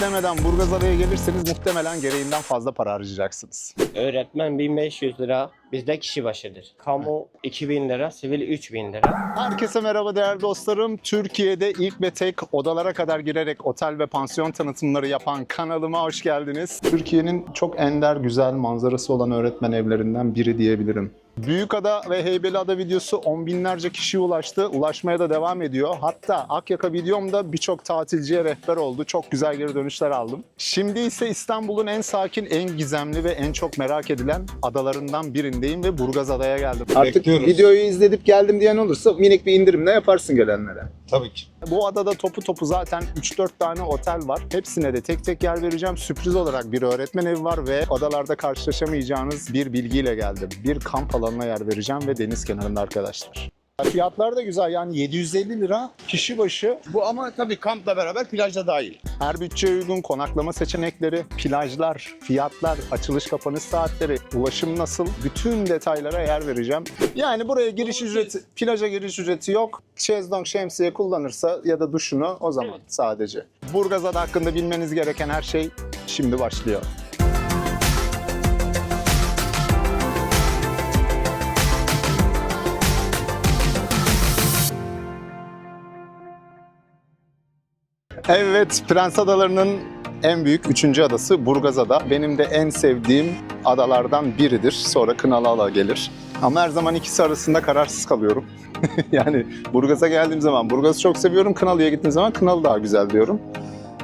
demeden Burgazada'ya gelirseniz muhtemelen gereğinden fazla para harcayacaksınız. Öğretmen 1500 lira, bizde kişi başıdır. Kamu 2000 lira, sivil 3000 lira. Herkese merhaba değerli dostlarım. Türkiye'de ilk ve tek odalara kadar girerek otel ve pansiyon tanıtımları yapan kanalıma hoş geldiniz. Türkiye'nin çok ender güzel manzarası olan öğretmen evlerinden biri diyebilirim. Büyükada ve Heybeliada videosu on binlerce kişiye ulaştı. Ulaşmaya da devam ediyor. Hatta Akyaka videomda birçok tatilciye rehber oldu. Çok güzel geri dönüşler aldım. Şimdi ise İstanbul'un en sakin, en gizemli ve en çok merak edilen adalarından birindeyim ve Burgazada'ya geldim. Artık Bekliyoruz. videoyu izledip geldim diyen olursa minik bir indirimle yaparsın gelenlere. Tabii ki. Bu adada topu topu zaten 3-4 tane otel var. Hepsine de tek tek yer vereceğim. Sürpriz olarak bir öğretmen evi var ve adalarda karşılaşamayacağınız bir bilgiyle geldim. Bir kamp alanına yer vereceğim ve deniz kenarında arkadaşlar. Fiyatlar da güzel, yani 750 lira kişi başı. Bu ama tabii kampla beraber plajda dahil. Her bütçeye uygun konaklama seçenekleri, plajlar, fiyatlar, açılış kapanış saatleri, ulaşım nasıl, bütün detaylara yer vereceğim. Yani buraya giriş ücreti, plaja giriş ücreti yok. Şezlong, şemsiye kullanırsa ya da duşunu o zaman sadece. Burgazada hakkında bilmeniz gereken her şey şimdi başlıyor. Evet, Prens Adaları'nın en büyük 3. adası Burgazada. Benim de en sevdiğim adalardan biridir. Sonra Kınalıada gelir. Ama her zaman ikisi arasında kararsız kalıyorum. Yani Burgaz'a geldiğim zaman Burgaz'ı çok seviyorum. Kınalı'ya gittiğim zaman Kınalı daha güzel diyorum.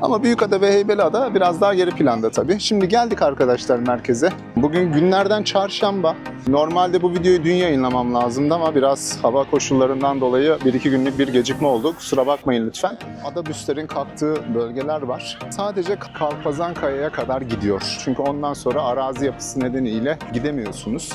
Ama Büyükada ve Heybeliada biraz daha geri planda tabii. Şimdi geldik arkadaşlar merkeze. Bugün günlerden çarşamba. Normalde bu videoyu dün yayınlamam lazımdı ama biraz hava koşullarından dolayı 1-2 günlük bir gecikme oldu. Kusura bakmayın lütfen. Adabüslerin kalktığı bölgeler var. Sadece Kalpazankaya'ya kadar gidiyor. Çünkü ondan sonra arazi yapısı nedeniyle gidemiyorsunuz.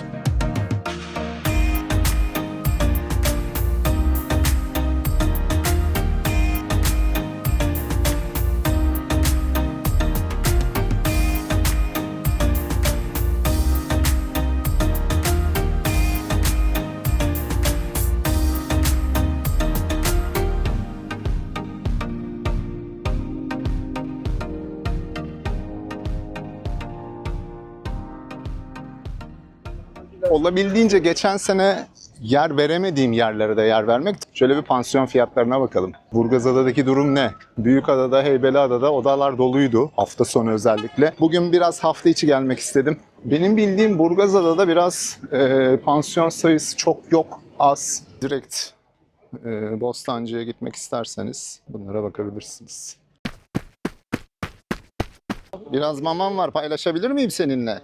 Olabildiğince geçen sene yer veremediğim yerlere de yer vermek. Şöyle bir pansiyon fiyatlarına bakalım. Burgazada'daki durum ne? Büyükada'da, Heybeliada'da odalar doluydu. Hafta sonu özellikle. Bugün biraz hafta içi gelmek istedim. Benim bildiğim Burgazada'da biraz pansiyon sayısı çok yok, az. Direkt Bostancı'ya gitmek isterseniz bunlara bakabilirsiniz. Biraz mamam var, paylaşabilir miyim seninle?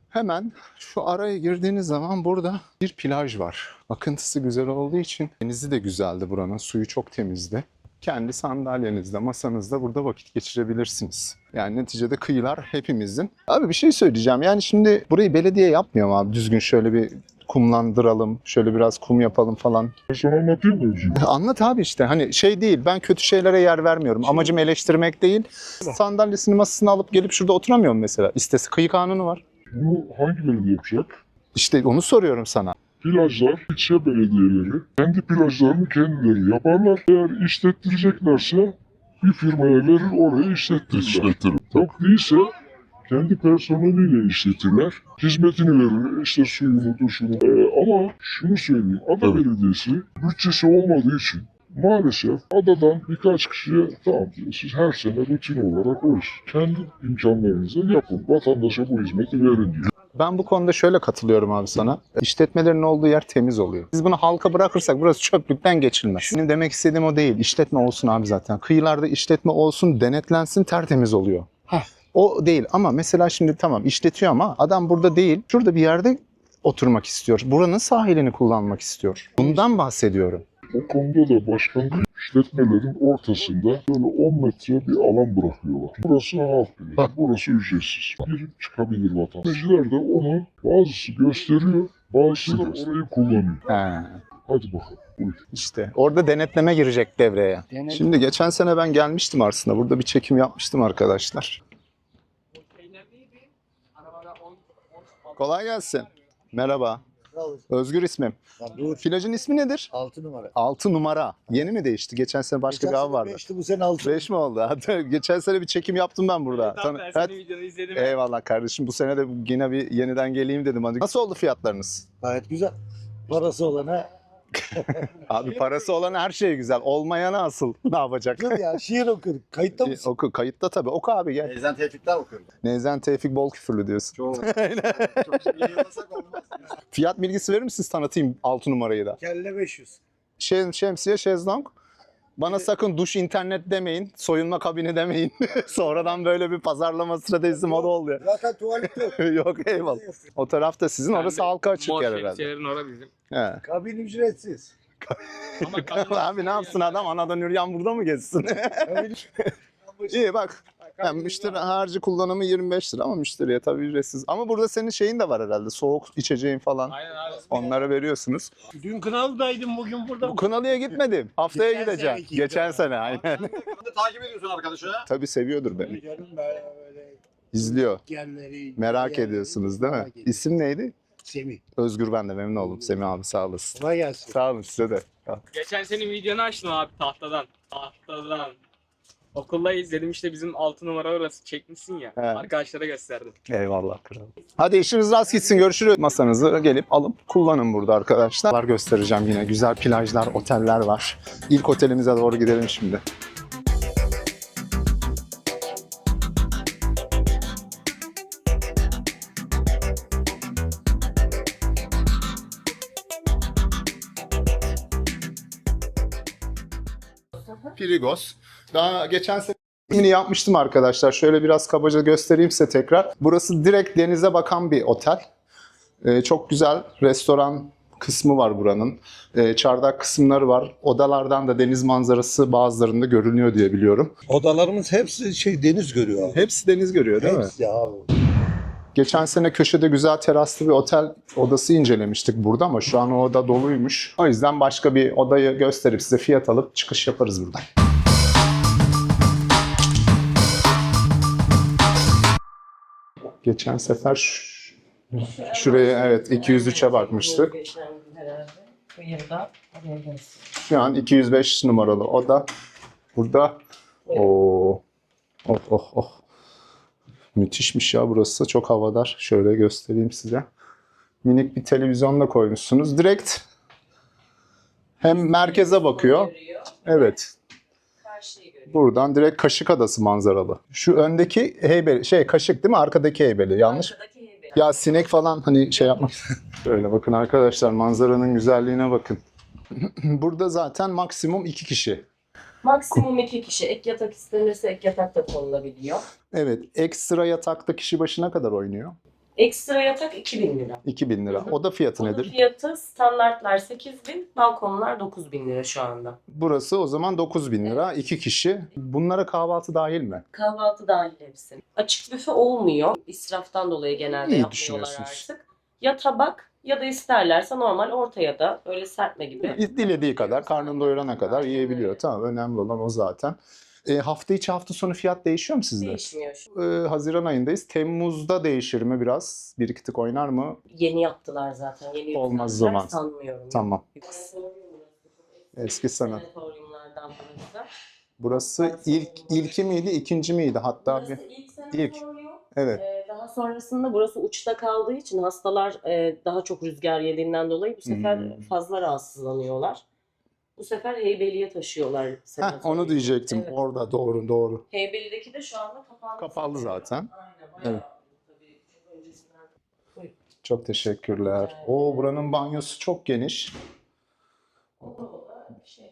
Hemen şu araya girdiğiniz zaman burada bir plaj var. Akıntısı güzel olduğu için denizi de güzeldi buranın. Suyu çok temizdi. Kendi sandalyenizde, masanızda burada vakit geçirebilirsiniz. Yani neticede kıyılar hepimizin. Abi bir şey söyleyeceğim. Yani şimdi burayı belediye yapmıyor mu abi? Düzgün şöyle bir kumlandıralım, şöyle biraz kum yapalım falan. Sana anlatayım mı? Anlat abi işte. Hani şey değil, ben kötü şeylere yer vermiyorum. Amacım eleştirmek değil. Sandalyesini, masasını alıp gelip şurada oturamıyor mu mesela? İstese kıyı kanunu var. Bunu hangi belediye yapacak? İşte onu soruyorum sana. Plajlar, ilçe belediyeleri kendi plajlarını kendileri yaparlar. Eğer işlettireceklerse bir firmaya verir, orayı işlettirir. Yok değilse kendi personeliyle işletirler. Hizmetini verir, işte suyunu, duşunu. Ama şunu söyleyeyim, Ada Belediyesi bütçesi olmadığı için maalesef adadan birkaç kişiye tamam diyor, siz her sene rutin olarak o iş kendi imkanlarınızla yapın, vatandaşa bu hizmeti verin diyor. Ben bu konuda şöyle katılıyorum abi sana. İşletmelerin olduğu yer temiz oluyor. Biz bunu halka bırakırsak burası çöplükten geçilmez. Benim demek istediğim o değil. İşletme olsun abi zaten. Kıyılarda işletme olsun, denetlensin, tertemiz oluyor. O değil ama mesela şimdi tamam işletiyor ama adam burada değil. Şurada bir yerde oturmak istiyor. Buranın sahilini kullanmak istiyor. Bundan bahsediyorum. O konuda da başkanlık işletmelerin ortasında böyle 10 metre bir alan bırakıyorlar. Burası halk bilir, burası ücretsiz. Girip çıkabilir vatandaş. De onu bazısı gösteriyor, bazısı da orayı kullanıyor. He. Hadi bakalım. Buyur. İşte orada denetleme girecek devreye. Şimdi geçen sene ben gelmiştim aslında. Burada bir çekim yapmıştım arkadaşlar. Kolay gelsin. Merhaba. Sağ olasın. Özgür ismim. Dur. Plajın ismi nedir? 6 numara. 6 numara. Yeni mi değişti? Geçen sene başka bir av vardı. 5'ti, bu sene 6. 5 mi oldu? Hatta geçen sene bir çekim yaptım ben burada. Tamam, ben Evet. senin videonu izledim. Eyvallah kardeşim. Bu sene de yine bir yeniden geleyim dedim. Hadi. Nasıl oldu fiyatlarınız? Gayet güzel. Parası olana. Abi parası olan her şey güzel. Olmayana asıl ne yapacak? Dur ya, şiir okur. Kayıtta mısın? Oku, kayıtta tabii. Oku abi gel. Teyzen Tevfik'ten okuyorum. Nezen Tevfik bol küfürlü diyorsun. Çok. Çok şey yayınlasak olmaz. Fiyat bilgisi verir misiniz? Tanıtayım 6 numarayı da. Kelle 500. Şemsiye, şezlong. Bana sakın duş, internet demeyin. Soyunma kabini demeyin. Sonradan böyle bir pazarlama stratejisi moda oluyor. Zaten tuvalet yok. Yok eyvallah. O tarafta sizin, orası halka açık Mor yer herhalde. şemsiyelerin orası bizim. He. Kabin ücretsiz. Ama kadın- Abi ne yapsın adam? Anadan yürüyen burada mı geçsin? Kabin İyi bak. Yani müşteri harcı kullanımı 25 lira ama müşteriye tabii ücretsiz. Ama burada senin şeyin de var herhalde. Soğuk içeceğin falan. Aynen abi. Onlara veriyorsunuz. Dün Kınalı'daydım, bugün burada. Bu Kınalı'ya gitmedim. Haftaya Geçen gideceğim. seneki Geçen gibi. sene aynen. Sen de takip ediyorsun arkadaşı ha? Tabii seviyordur beni. Canım böyle İzliyor. yerleri. Merak ediyorsunuz değil mi? Merak ediyorum. İsim neydi? Semih. Özgür, ben de memnun oldum. Semih abi sağ olasın. Kolay gelsin. Sağ olun size de. Geçen senin videonu açtım abi tahtadan. Tahtadan. Okulda izledim işte bizim 6 numara orası çekmişsin ya. He. Arkadaşlara gösterdim. Eyvallah kral. Hadi işiniz rast gitsin. Görüşürüz. Masanızı gelip alıp kullanın burada arkadaşlar. Var göstereceğim yine. Güzel plajlar, oteller var. İlk otelimize doğru gidelim şimdi. Pirigos. Daha geçen sene ismini yapmıştım arkadaşlar. Şöyle biraz kabaca göstereyim size tekrar. Burası direkt denize bakan bir otel. Çok güzel restoran kısmı var buranın. Çardak kısımları var. Odalardan da deniz manzarası bazılarında görünüyor diye biliyorum. Odalarımız hepsi deniz görüyor abi. Hepsi deniz görüyor değil mi? Hepsi abi. Geçen sene köşede güzel teraslı bir otel odası incelemiştik burada ama şu an o oda doluymuş. O yüzden başka bir odayı gösterip size fiyat alıp çıkış yaparız buradan. Geçen sefer şuraya evet 203'e bakmıştık. Bu yılda oraya gelsin. Şu an 205 numaralı oda. Burada oh. Müthişmiş ya burası. Çok havadar. Şöyle göstereyim size. Minik bir televizyon da koymuşsunuz. Direkt hem merkeze bakıyor. Evet. Karşıyı görüyor. Buradan direkt Kaşık Adası manzaralı. Şu öndeki Heybeli, Kaşık değil mi? Arkadaki Heybeli. Yanlış. Arkadaki heybe. Ya sinek falan hani şey yapmak. Şöyle bakın arkadaşlar manzaranın güzelliğine bakın. Burada zaten maksimum 2 kişi. Maksimum 2 kişi. Ek yatak istenirse ek yatak da konulabiliyor. Evet, ekstra yatakta kişi başına kadar oynuyor. Ekstra yatak 2000 lira. 2000 lira. Oda fiyatı Onun nedir? fiyatı standartlar 8000, balkonlar 9000 lira şu anda. Burası o zaman 9000 lira. 2 kişi. Bunlara kahvaltı dahil mi? Kahvaltı dahil hepsi. Açık büfe olmuyor. İsraftan dolayı genelde İyi yapmıyorlar düşünüyorsunuz. artık. Ya tabak ya da isterlerse normal ortaya da öyle serpme gibi. Dilediği kadar, karnını doyurana kadar yiyebiliyor. Tamam, önemli olan o zaten. Hafta içi hafta sonu fiyat değişiyor mu sizde? Değişmiyor. Haziran ayındayız. Temmuz'da değişir mi biraz? Bir iki tık oynar mı? Yeni yaptılar zaten. Yeni Olmaz yükselttiler, zaman. sanmıyorum. Tamam. Eski sanat. Sanatoriumlardan burası. Burası ilki miydi, ikinci miydi? Hatta Burası bir... ilk sanatorium. Evet. Daha sonrasında burası uçta kaldığı için hastalar daha çok rüzgar yediğinden dolayı bu sefer fazla rahatsızlanıyorlar. Bu sefer Heybeli'ye taşıyorlar. Heh, sanatoriumu. onu diyecektim. Evet. Orada doğru. Heybeli'deki de şu anda kapalı. Kapalı zaten. Aynen. Bayağı Evet. tabii çok öncesinden. Çok teşekkürler. Oo, buranın banyosu çok geniş. O da şey.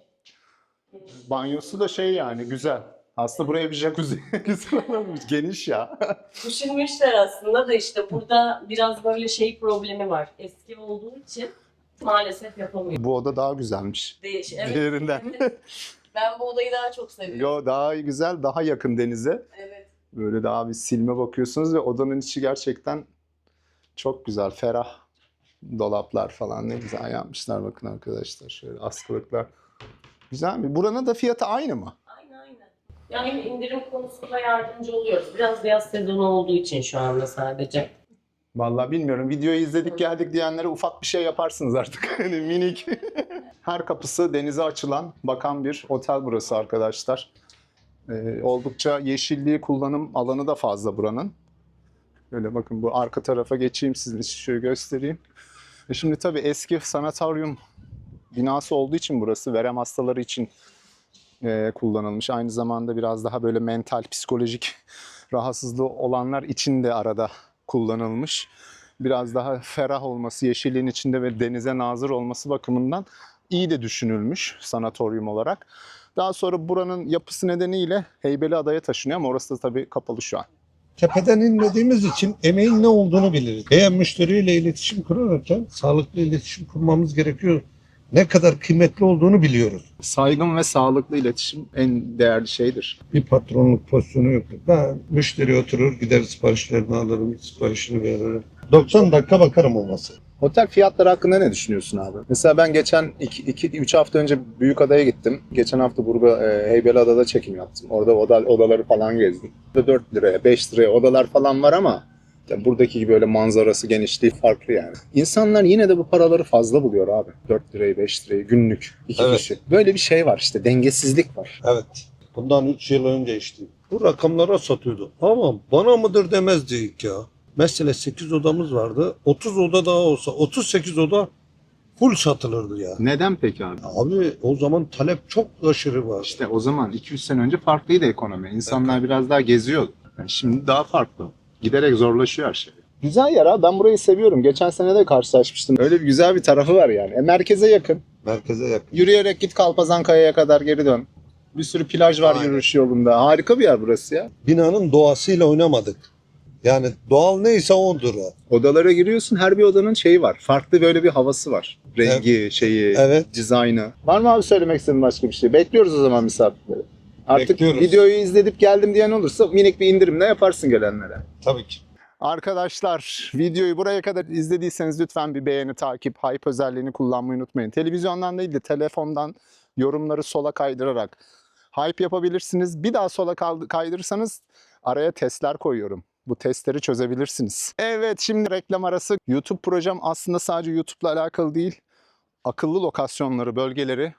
Banyosu da şey yani güzel. Aslında buraya bir jacuzzi güzel olmuş. Geniş ya. Düşünmüşler aslında da işte burada biraz böyle şey problemi var. Eski olduğu için maalesef yapamıyor. Bu oda daha güzelmiş. Evet. Diğerinden. Evet. Ben bu odayı daha çok seviyorum. Yo, daha güzel, daha yakın denize. Evet. Böyle daha bir silme bakıyorsunuz ve odanın içi gerçekten çok güzel, ferah. Dolaplar falan ne güzel yapmışlar bakın arkadaşlar. Şöyle askılıklar. Güzel mi? Buranın da fiyatı aynı mı? Aynen. Yani indirim konusunda yardımcı oluyoruz. Biraz yaz sezonu olduğu için şu anda sadece. Vallahi bilmiyorum. Videoyu izledik geldik diyenlere ufak bir şey yaparsınız artık. Hani minik. Her kapısı denize açılan, bakan bir otel burası arkadaşlar. Oldukça yeşilliği, kullanım alanı da fazla buranın. Böyle bakın, bu arka tarafa geçeyim, sizin için şöyle göstereyim. Şimdi tabii eski sanatoryum binası olduğu için burası verem hastaları için kullanılmış. Aynı zamanda biraz daha böyle mental, psikolojik rahatsızlığı olanlar için de arada kullanılmış. Biraz daha ferah olması, yeşilliğin içinde ve denize nazır olması bakımından iyi de düşünülmüş sanatoryum olarak. Daha sonra buranın yapısı nedeniyle Heybeliada'ya taşınıyor ama orası da tabii kapalı şu an. Tepeden inmediğimiz için emeğin ne olduğunu biliriz. Eğer müşteriyle iletişim kurarken sağlıklı iletişim kurmamız gerekiyor. Ne kadar kıymetli olduğunu biliyoruz. Saygın ve sağlıklı iletişim en değerli şeydir. Bir patronluk pozisyonu yok. Ben müşteri oturur, gider siparişlerini alırım, siparişini veririm. 90 dakika bakarım o masaya. Otel fiyatları hakkında ne düşünüyorsun abi? Mesela ben geçen 2-3 hafta önce Büyükada'ya gittim. Geçen hafta Heybeliada'da çekim yaptım. Orada odaları falan gezdim. 4 liraya, 5 liraya odalar falan var ama buradaki gibi öyle manzarası, genişliği farklı yani. İnsanlar yine de bu paraları fazla buluyor abi. 4 lirayı, 5 lirayı günlük 2 Evet. kişi. Böyle bir şey var işte, dengesizlik var. Evet. Bundan 3 yıl önce işte bu rakamlara satıyordu. Ama bana mıdır demezdi ilk ya. Mesela 8 odamız vardı. 30 oda daha olsa 38 oda full satılırdı ya. Neden peki abi? Abi o zaman talep çok aşırı var. İşte o zaman 2-3 sene önce farklıydı ekonomi. İnsanlar biraz daha geziyordu. Yani şimdi daha farklı. Giderek zorlaşıyor her şey. Güzel yer abi. Ben burayı seviyorum. Geçen sene de karşılaşmıştım. Öyle bir güzel bir tarafı var yani. Merkeze yakın. Merkeze yakın. Yürüyerek git Kalpazankaya'ya kadar geri dön. Bir sürü plaj var Aynen. yürüyüş yolunda. Harika bir yer burası ya. Binanın doğasıyla oynamadık. Yani doğal neyse odur o. Odalara giriyorsun. Her bir odanın şeyi var. Farklı böyle bir havası var. Rengi, şeyi, Evet. dizaynı. Var mı abi söylemek istediğin başka bir şey? Bekliyoruz o zaman misafirleri. Artık Bekliyoruz. videoyu izledip geldim diyen olursa minik bir indirimle yaparsın gelenlere. Tabii ki. Arkadaşlar, videoyu buraya kadar izlediyseniz lütfen bir beğeni, takip, hype özelliğini kullanmayı unutmayın. Televizyondan değil de telefondan yorumları sola kaydırarak hype yapabilirsiniz. Bir daha sola kaydırırsanız araya testler koyuyorum. Bu testleri çözebilirsiniz. Evet, şimdi reklam arası. YouTube projem aslında sadece YouTube'la alakalı değil. Akıllı lokasyonları, bölgeleri,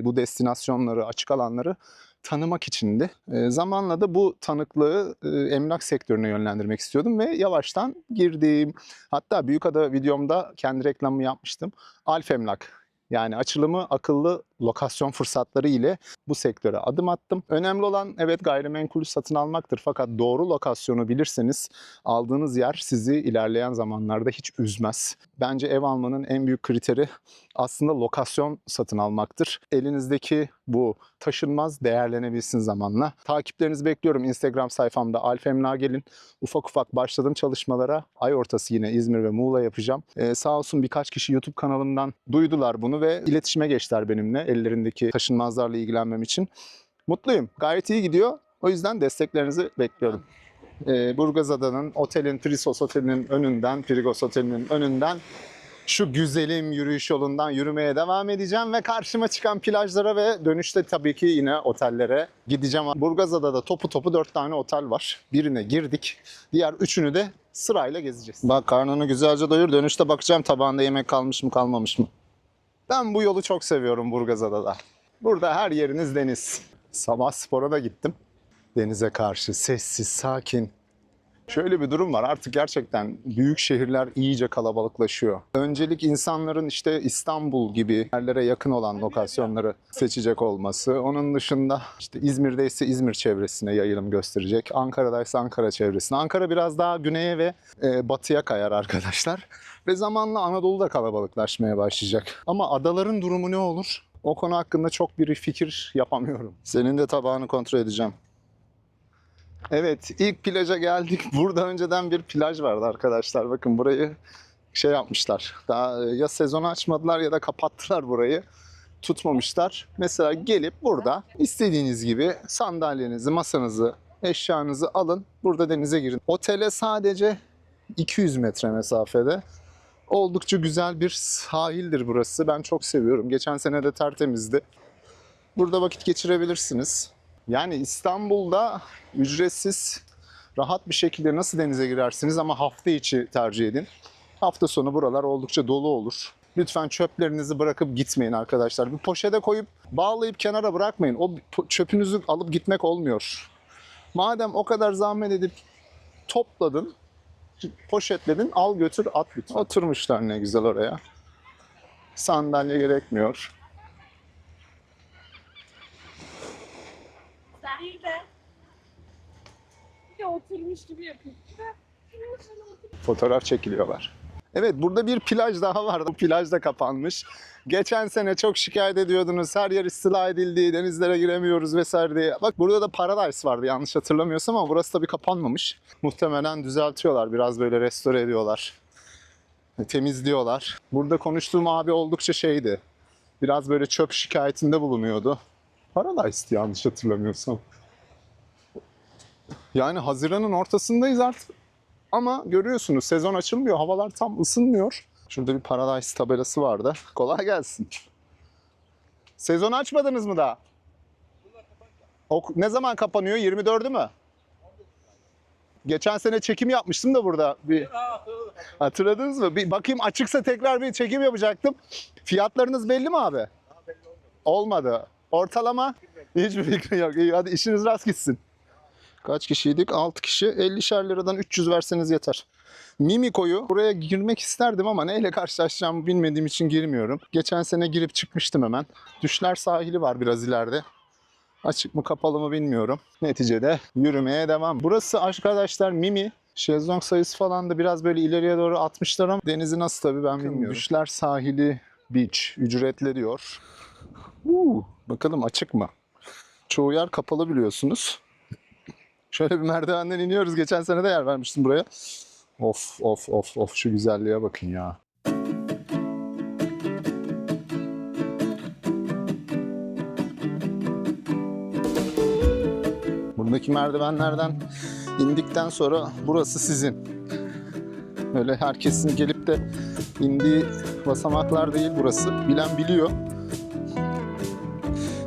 bu destinasyonları, açık alanları tanımak içindi. Zamanla da bu tanıklığı emlak sektörüne yönlendirmek istiyordum ve yavaştan girdim. Hatta Büyükada videomda kendi reklamımı yapmıştım. Alf Emlak. Yani açılımı akıllı lokasyon fırsatları ile bu sektöre adım attım. Önemli olan evet gayrimenkulü satın almaktır. Fakat doğru lokasyonu bilirseniz aldığınız yer sizi ilerleyen zamanlarda hiç üzmez. Bence ev almanın en büyük kriteri aslında lokasyon satın almaktır. Elinizdeki bu taşınmaz değerlenebilsin zamanla. Takiplerinizi bekliyorum. Instagram sayfamda Alf Emlak'a gelin. Ufak ufak başladım çalışmalara. Ay ortası yine İzmir ve Muğla yapacağım. Sağ olsun birkaç kişi YouTube kanalımdan duydular bunu ve iletişime geçtiler benimle ellerindeki taşınmazlarla ilgilenmem için. Mutluyum. Gayet iyi gidiyor. O yüzden desteklerinizi bekliyorum. Burgazada'nın otelin, Prisos Oteli'nin önünden, Prigos Oteli'nin önünden şu güzelim yürüyüş yolundan yürümeye devam edeceğim ve karşıma çıkan plajlara ve dönüşte tabii ki yine otellere gideceğim. Burgazada'da topu 4 tane otel var. Birine girdik. Diğer 3'ünü de sırayla gezeceğiz. Bak karnını güzelce doyur. Dönüşte bakacağım tabağında yemek kalmış mı kalmamış mı. Ben bu yolu çok seviyorum Burgazada'da. Burada her yeriniz deniz. Sabah spora da gittim. Denize karşı sessiz, sakin. Şöyle bir durum var. Artık gerçekten büyük şehirler iyice kalabalıklaşıyor. Öncelik insanların işte İstanbul gibi yerlere yakın olan lokasyonları seçecek olması. Onun dışında işte İzmir'deyse İzmir çevresine yayılım gösterecek. Ankara'daysa Ankara çevresine. Ankara biraz daha güneye ve batıya kayar arkadaşlar. Ve zamanla Anadolu da kalabalıklaşmaya başlayacak. Ama adaların durumu ne olur? O konu hakkında çok bir fikir yapamıyorum. Senin de tabağını kontrol edeceğim. Evet, ilk plaja geldik. Burada önceden bir plaj vardı arkadaşlar. Bakın burayı şey yapmışlar. Daha ya sezonu açmadılar ya da kapattılar burayı. Tutmamışlar. Mesela gelip burada istediğiniz gibi sandalyenizi, masanızı, eşyanızı alın. Burada denize girin. Otele sadece 200 metre mesafede. Oldukça güzel bir sahildir burası. Ben çok seviyorum. Geçen sene de tertemizdi. Burada vakit geçirebilirsiniz. Yani İstanbul'da ücretsiz rahat bir şekilde nasıl denize girersiniz ama hafta içi tercih edin. Hafta sonu buralar oldukça dolu olur. Lütfen çöplerinizi bırakıp gitmeyin arkadaşlar. Bir poşete koyup bağlayıp kenara bırakmayın. O çöpünüzü alıp gitmek olmuyor. Madem o kadar zahmet edip topladın, poşetledin, al götür at lütfen. Oturmuşlar ne güzel oraya. Sandalye gerekmiyor. Değil de. Bir de oturmuş gibi yapayım. Fotoğraf çekiliyorlar. Evet, burada bir plaj daha var. Bu plaj da kapanmış. Geçen sene çok şikayet ediyordunuz. Her yer istila edildi, denizlere giremiyoruz vesaire diye. Bak burada da Paradise vardı yanlış hatırlamıyorsam ama burası tabii kapanmamış. Muhtemelen düzeltiyorlar. Biraz böyle restore ediyorlar. Temizliyorlar. Burada konuştuğum abi oldukça şeydi. Biraz böyle çöp şikayetinde bulunuyordu. Paradise'di yanlış hatırlamıyorsam. Yani Haziran'ın ortasındayız artık. Ama görüyorsunuz sezon açılmıyor. Havalar tam ısınmıyor. Şurada bir Paradise tabelası vardı. Kolay gelsin. Sezon açmadınız mı daha? Ne zaman kapanıyor? 24'ü mü? Geçen sene çekim yapmıştım da burada. Bir hatırladınız mı? Bir bakayım açıksa tekrar bir çekim yapacaktım. Fiyatlarınız belli mi abi? Olmadı. Ortalama? Hiçbir fikrim yok. İyi, hadi işiniz rast gitsin. Kaç kişiydik? 6 kişi. 50'şer liradan 300 verseniz yeter. Mimiko'yu buraya girmek isterdim ama neyle karşılaşacağımı bilmediğim için girmiyorum. Geçen sene girip çıkmıştım hemen. Düşler sahili var biraz ileride. Açık mı kapalı mı bilmiyorum. Neticede yürümeye devam. Burası arkadaşlar Mimi. Şezlong sayısı falan da biraz böyle ileriye doğru atmışlar ama denizi nasıl tabii ben bilmiyorum. Düşler sahili beach ücretli diyor. Bakalım açık mı? Çoğu yer kapalı biliyorsunuz. Şöyle bir merdivenden iniyoruz. Geçen sene de yer vermiştim buraya. Of of of of şu güzelliğe bakın ya. Buradaki merdivenlerden indikten sonra burası sizin. Öyle herkesin gelip de indiği basamaklar değil burası. Bilen biliyor.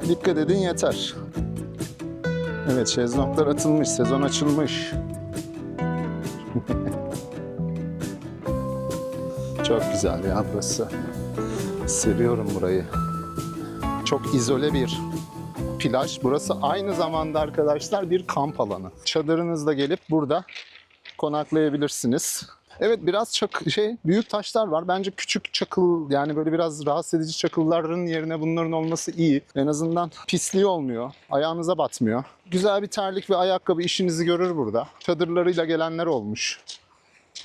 Dikkat edin yeter. Evet, şezlonglar atılmış, sezon açılmış. Çok güzel ya burası. Seviyorum burayı. Çok izole bir plaj. Burası aynı zamanda arkadaşlar bir kamp alanı. Çadırınızla gelip burada konaklayabilirsiniz. Evet biraz büyük taşlar var. Bence küçük çakıl yani böyle biraz rahatsız edici çakılların yerine bunların olması iyi. En azından pisliği olmuyor. Ayağınıza batmıyor. Güzel bir terlik ve ayakkabı işinizi görür burada. Çadırlarıyla gelenler olmuş.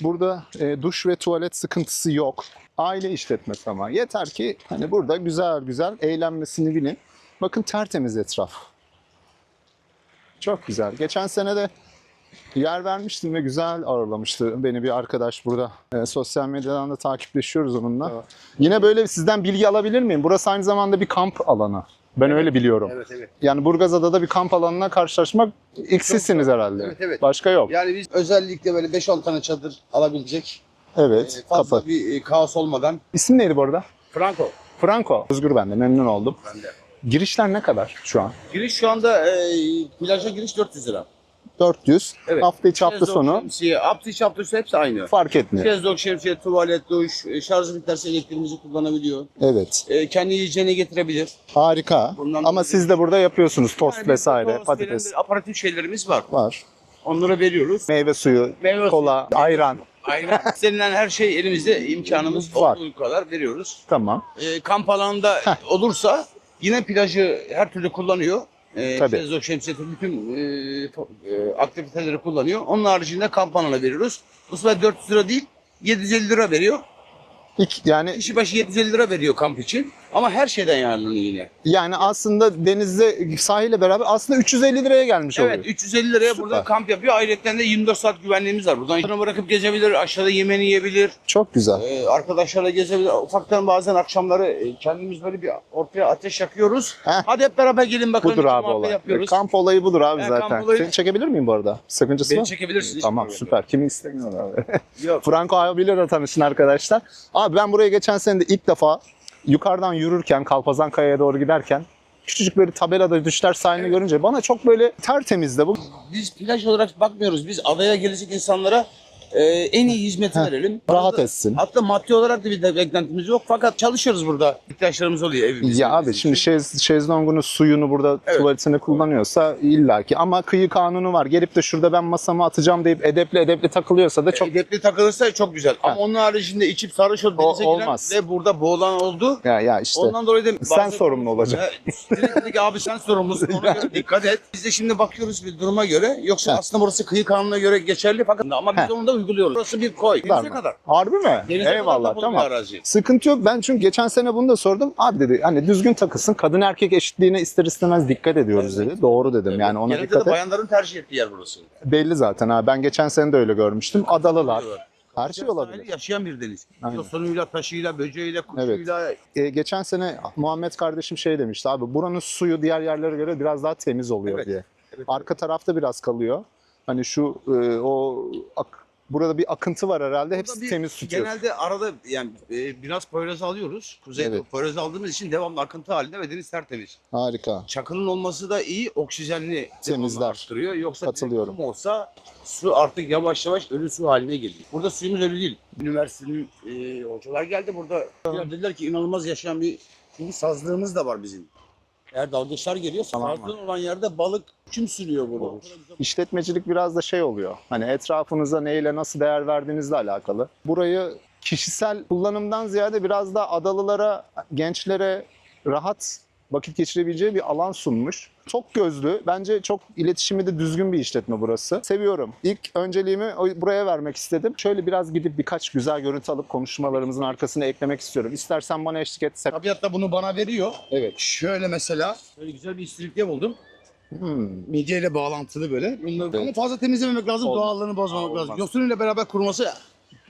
Burada duş ve tuvalet sıkıntısı yok. Aile işletmesi ama. Yeter ki hani burada güzel güzel eğlenmesini bilin. Bakın tertemiz etraf. Çok güzel. Geçen sene de yer vermiştim ve güzel ağırlamıştı beni bir arkadaş burada. Sosyal medyadan da takipleşiyoruz onunla. Evet. Yine böyle sizden bilgi alabilir miyim? Burası aynı zamanda bir kamp alanı. Ben öyle biliyorum. Evet, evet. Yani Burgazada'da da bir kamp alanına karşılaşmak ilk sizsiniz herhalde. Evet, evet. Başka yok. Yani biz özellikle böyle 5-10 tane çadır alabilecek. Evet. Fazla Kapat. bir kaos olmadan. İsim neydi bu arada? Franco. Franco. Özgür ben de memnun oldum. Ben de. Girişler ne kadar şu an? Giriş şu anda plaja giriş 400 lira. 400. Evet. Hafta içi hafta Şezlong, sonu şemsiye, hafta içi hafta sonu hepsi aynı. fark etmiyor. Şezlong, şemsiye, tuvalet, duş, şarjı biterse elektriğimizi kullanabiliyor. Evet. Kendi yiyeceğini getirebilir. Harika. Bundan Ama siz de burada yapıyorsunuz tost Yani vesaire, tost, patates. filan, aparatif şeylerimiz var. Var. Onlara veriyoruz. Meyve suyu, Meyve kola, ayran. Aynen. İstenilen her şey elimizde imkanımız Var. olduğu kadar veriyoruz. Tamam. Kamp alanında olursa yine plajı her türlü kullanıyor. Tabii. Şezlong, şemsiye, bütün aktiviteleri kullanıyor. Onun haricinde kamp alanına veriyoruz. Bu sefer 400 lira değil 750 lira veriyor. Yani Kişi başı 750 lira veriyor kamp için. Ama her şeyden yararlanıyor yine. aslında denizde sahile beraber aslında 350 liraya gelmiş oluyor. Evet 350 liraya Süper. burada kamp yapıyor. Ayrıca de 24 saat güvenliğimiz var. Buradan sonra bırakıp gezebilir. Aşağıda yemeğini yiyebilir. Çok güzel. Arkadaşlarla gezebilir. Ufaktan bazen akşamları kendimiz böyle bir ortaya ateş yakıyoruz. Heh. Hadi hep beraber gelin bakalım. Budur bir abi muhabbet olay. yapıyoruz. Kamp olayı budur abi Kamp zaten. olayı- Seni çekebilir miyim bu arada? Sakıncası Beni var? çekebilirsiniz. Tamam süper. Kimi istemiyor abi. Yok. Franco abiyle de tanışın arkadaşlar. Abi ben buraya geçen sene de ilk defa yukarıdan yürürken Kalpazan Kaya'ya doğru giderken küçücük böyle tabelada düşler sahilini görünce bana çok böyle tertemiz de bu. Biz plaj olarak bakmıyoruz. Biz adaya gelecek insanlara en iyi hizmeti verelim. Rahat Arada- etsin. Hatta maddi olarak da bir de beklentimiz yok. Fakat çalışıyoruz burada. İhtiyaçlarımız oluyor evimizde. Ya abi şimdi şezlongunun suyunu burada Evet. tuvaletini kullanıyorsa illaki ama kıyı kanunu var. Gelip de şurada ben masamı atacağım deyip edepli takılıyorsa da çok Edepli takılırsa çok güzel. Ama onun haricinde içip sarhoş olup denize giren olmaz. ve burada boğulan oldu. ya işte Ondan dolayı da sen sorumlu olacaksın. Direkt dedik abi sen sorumlusun, ona göre dikkat et. Biz de şimdi bakıyoruz bir duruma göre. Yoksa Heh. aslında burası kıyı kanununa göre geçerli fakat ama biz Heh. onu da uyguluyoruz. Burası bir koy. Var Denize mı? kadar. Harbi mi? Denize kadar Eyvallah kapalı bir tamam. arazi. Sıkıntı yok. Ben çünkü geçen sene bunu da sordum. Abi dedi hani düzgün takılsın. Kadın erkek eşitliğine ister istemez dikkat ediyoruz dedi. Doğru dedim. Yani ona Genelde dikkat de et. bayanların tercih ettiği yer burası. Belli zaten ha. Ben geçen sene de öyle görmüştüm. Adalılar. Her şey olabilir. Sahili yaşayan bir deniz. Aynen. Yosunuyla, taşıyla, böceğiyle, kuşuyla. Geçen sene Muhammed kardeşim şey demişti abi buranın suyu diğer yerlere göre biraz daha temiz oluyor Evet. diye. Evet. Arka tarafta biraz kalıyor. Hani şu burada bir akıntı var herhalde. Hepsi Burada bir- temiz tutuyor. Genelde arada yani biraz Poyraz alıyoruz. Kuzey Evet. Poyraz aldığımız için devamlı akıntı halinde ve deniz tertemiz. Harika. Çakılın olması da iyi, oksijenli Temizler. devamlı arttırıyor. Yoksa Katılıyorum. kum olsa su artık yavaş yavaş ölü su haline geliyor. Burada suyumuz ölü değil. Üniversitenin hocalar geldi burada. Ya dediler ki inanılmaz yaşayan bir çünkü sazlığımız da var bizim. Eğer dalgıçlar geliyor, Tamam. sazlığın olan yerde balık kim sürüyor burada? İşletmecilik biraz da şey oluyor. Hani etrafınıza neyle nasıl değer verdiğinizle alakalı. Burayı kişisel kullanımdan ziyade biraz da adalılara, gençlere rahat vakit geçirebileceği bir alan sunmuş. Çok gözlü. Bence çok iletişimi de düzgün bir işletme burası. Seviyorum. İlk önceliğimi buraya vermek istedim. Şöyle biraz gidip birkaç güzel görüntü alıp konuşmalarımızın arkasına eklemek istiyorum. İstersen bana eşlik et. Tabiat da bunu bana veriyor. Evet. Şöyle mesela, böyle güzel bir istiridye buldum. Midyeyle bağlantılı böyle. Bunları ama fazla temizlememek lazım, Olmaz. doğallığını bozmamak Olmaz. lazım. Yosunuyla beraber kuruması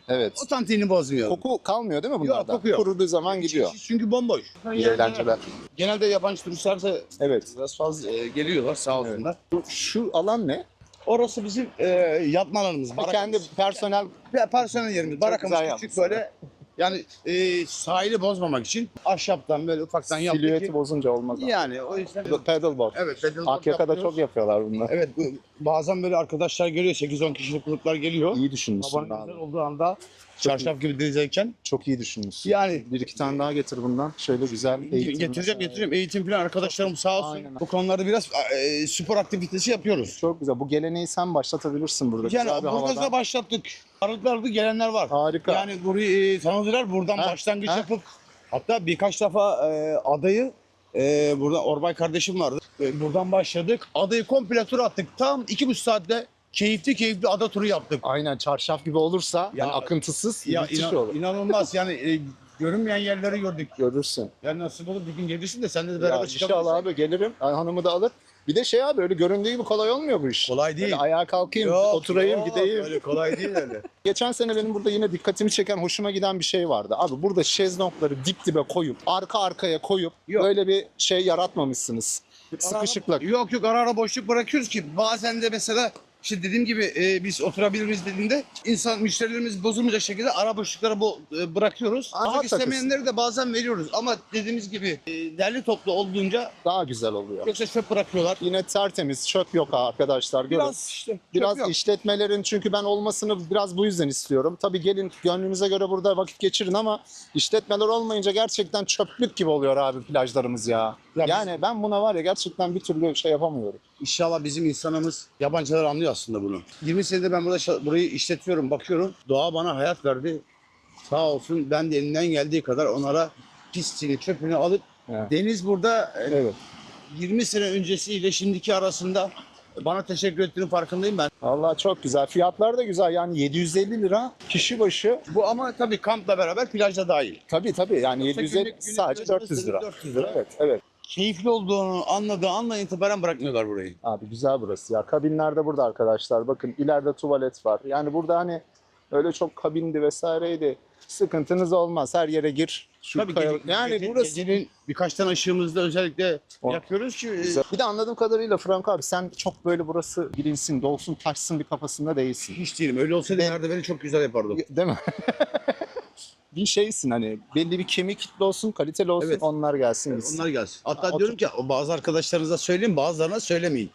Evet. otantiğini bozmuyor. Koku kalmıyor değil mi Yok, bunlarda? koku yok. Kuruduğu zaman gidiyor. Çünkü bomboş. İyi eğlenceler. Genelde yabancı turistler de Evet. biraz fazla geliyorlar sağ olsunlar. Şu alan ne? Orası bizim yatma alanımız. Kendi Barakamız. personel Personel yerimiz. Barakamız güzel küçük yapmışsın. böyle. Yani sahili bozmamak için ahşaptan böyle ufaktan yaptık silüeti ki. bozunca olmaz. Yani o yüzden. Paddleboard. Evet. paddleboard Akyaka'da yapıyoruz. çok yapıyorlar bunlar. Evet bazen böyle arkadaşlar geliyor 8-10 kişilik gruplar geliyor. İyi düşünmüşsün Havanın abi. güzel olduğu anda çarşaf gibi denizdeyken Çok iyi düşünmüşsün. yani Bir iki tane daha getir bundan. Şöyle güzel eğitim. getireceğim eğitim falan arkadaşlarım sağ olsun. Aynen. Bu konularda biraz spor aktivitesi yapıyoruz. Çok güzel. Bu geleneği sen başlatabilirsin burada. Yani güzel bir burada havadan. da başlattık. Aralıklarda gelenler var. Harika. Yani burayı tanıdılar buradan Ha, başlangıç ha. yapıp hatta birkaç defa adayı burada Orbay kardeşim vardı. Buradan başladık. Adayı komple tur attık. Tam 2,5 saatte keyifli ada turu yaptık. Aynen çarşaf gibi olursa yani akıntısız Ya müthiş olur. inanılmaz yani görünmeyen yerleri gördük. Görürsün. Yani nasıl olur bir gün gelirsin de seninle de Ya beraber inşallah çıkabiliriz. abi gelirim. Hanımı da alır. Bir de şey abi öyle göründüğü gibi kolay olmuyor bu iş. Kolay değil. Böyle ayağa kalkayım, Yok, oturayım, yok, gideyim. Öyle kolay değil öyle. Geçen sene benim burada yine dikkatimi çeken, hoşuma giden bir şey vardı. Abi burada şezlongları dip dibe koyup, arka arkaya koyup Yok. böyle bir şey yaratmamışsınız. Sıkışıklık. Yok ara ara boşluk bırakıyoruz ki bazen de mesela işte dediğim gibi biz oturabiliriz dediğinde müşterilerimiz bozulmayacak şekilde ara boşlukları bırakıyoruz. Rahat Almak istemeyenleri de bazen veriyoruz ama dediğimiz gibi derli toplu olduğunca Daha güzel oluyor. yoksa çöp bırakıyorlar. Yine tertemiz, çöp yok arkadaşlar. Görün. Biraz işte Biraz çöp yok. işletmelerin çünkü ben olmasını biraz bu yüzden istiyorum. Tabii gelin gönlünüze göre burada vakit geçirin ama işletmeler olmayınca gerçekten çöplük gibi oluyor abi plajlarımız ya. Ya Yani ben buna var ya gerçekten bir türlü şey yapamıyorum. İnşallah bizim insanımız, yabancılar anlıyor aslında bunu. 20 senedir ben burayı işletiyorum, bakıyorum. Doğa bana hayat verdi. Sağ olsun ben de elimden geldiği kadar onlara pisliğini, çöpünü alıp Evet. deniz burada Evet. 20 sene öncesiyle şimdiki arasında bana teşekkür ettiğinin farkındayım ben. Vallahi çok güzel. Fiyatlar da güzel. Yani 750 lira kişi başı. Bu ama tabii kampla beraber plajda dahil. Tabii yani Yoksa 750 günlük sadece 400 lira. 400 lira. Evet. Keyifli olduğunu anladığı anla itibaren bırakmıyorlar burayı. Abi güzel burası ya. Kabinler de burada arkadaşlar. Bakın ileride tuvalet var. Yani burada hani öyle çok kabindi vesaireydi. Sıkıntınız olmaz. Her yere gir. Şu Tabii yani burası gecenin birkaç tane ışığımızda özellikle O- yapıyoruz ki güzel. Bir de anladığım kadarıyla Frank abi sen çok böyle burası bilinsin, dolsun, taşsın bir kafasında değilsin. hiç değilim. Öyle olsaydı Ben- merdiveni çok güzel yapardım. Değil mi? bir şeysin hani belli bir kemik kitle olsun, kaliteli olsun, Evet. onlar gelsin gitsin. Onlar gelsin. Hatta Aa, diyorum ki bazı arkadaşlarınıza söyleyin, bazılarına söylemeyin.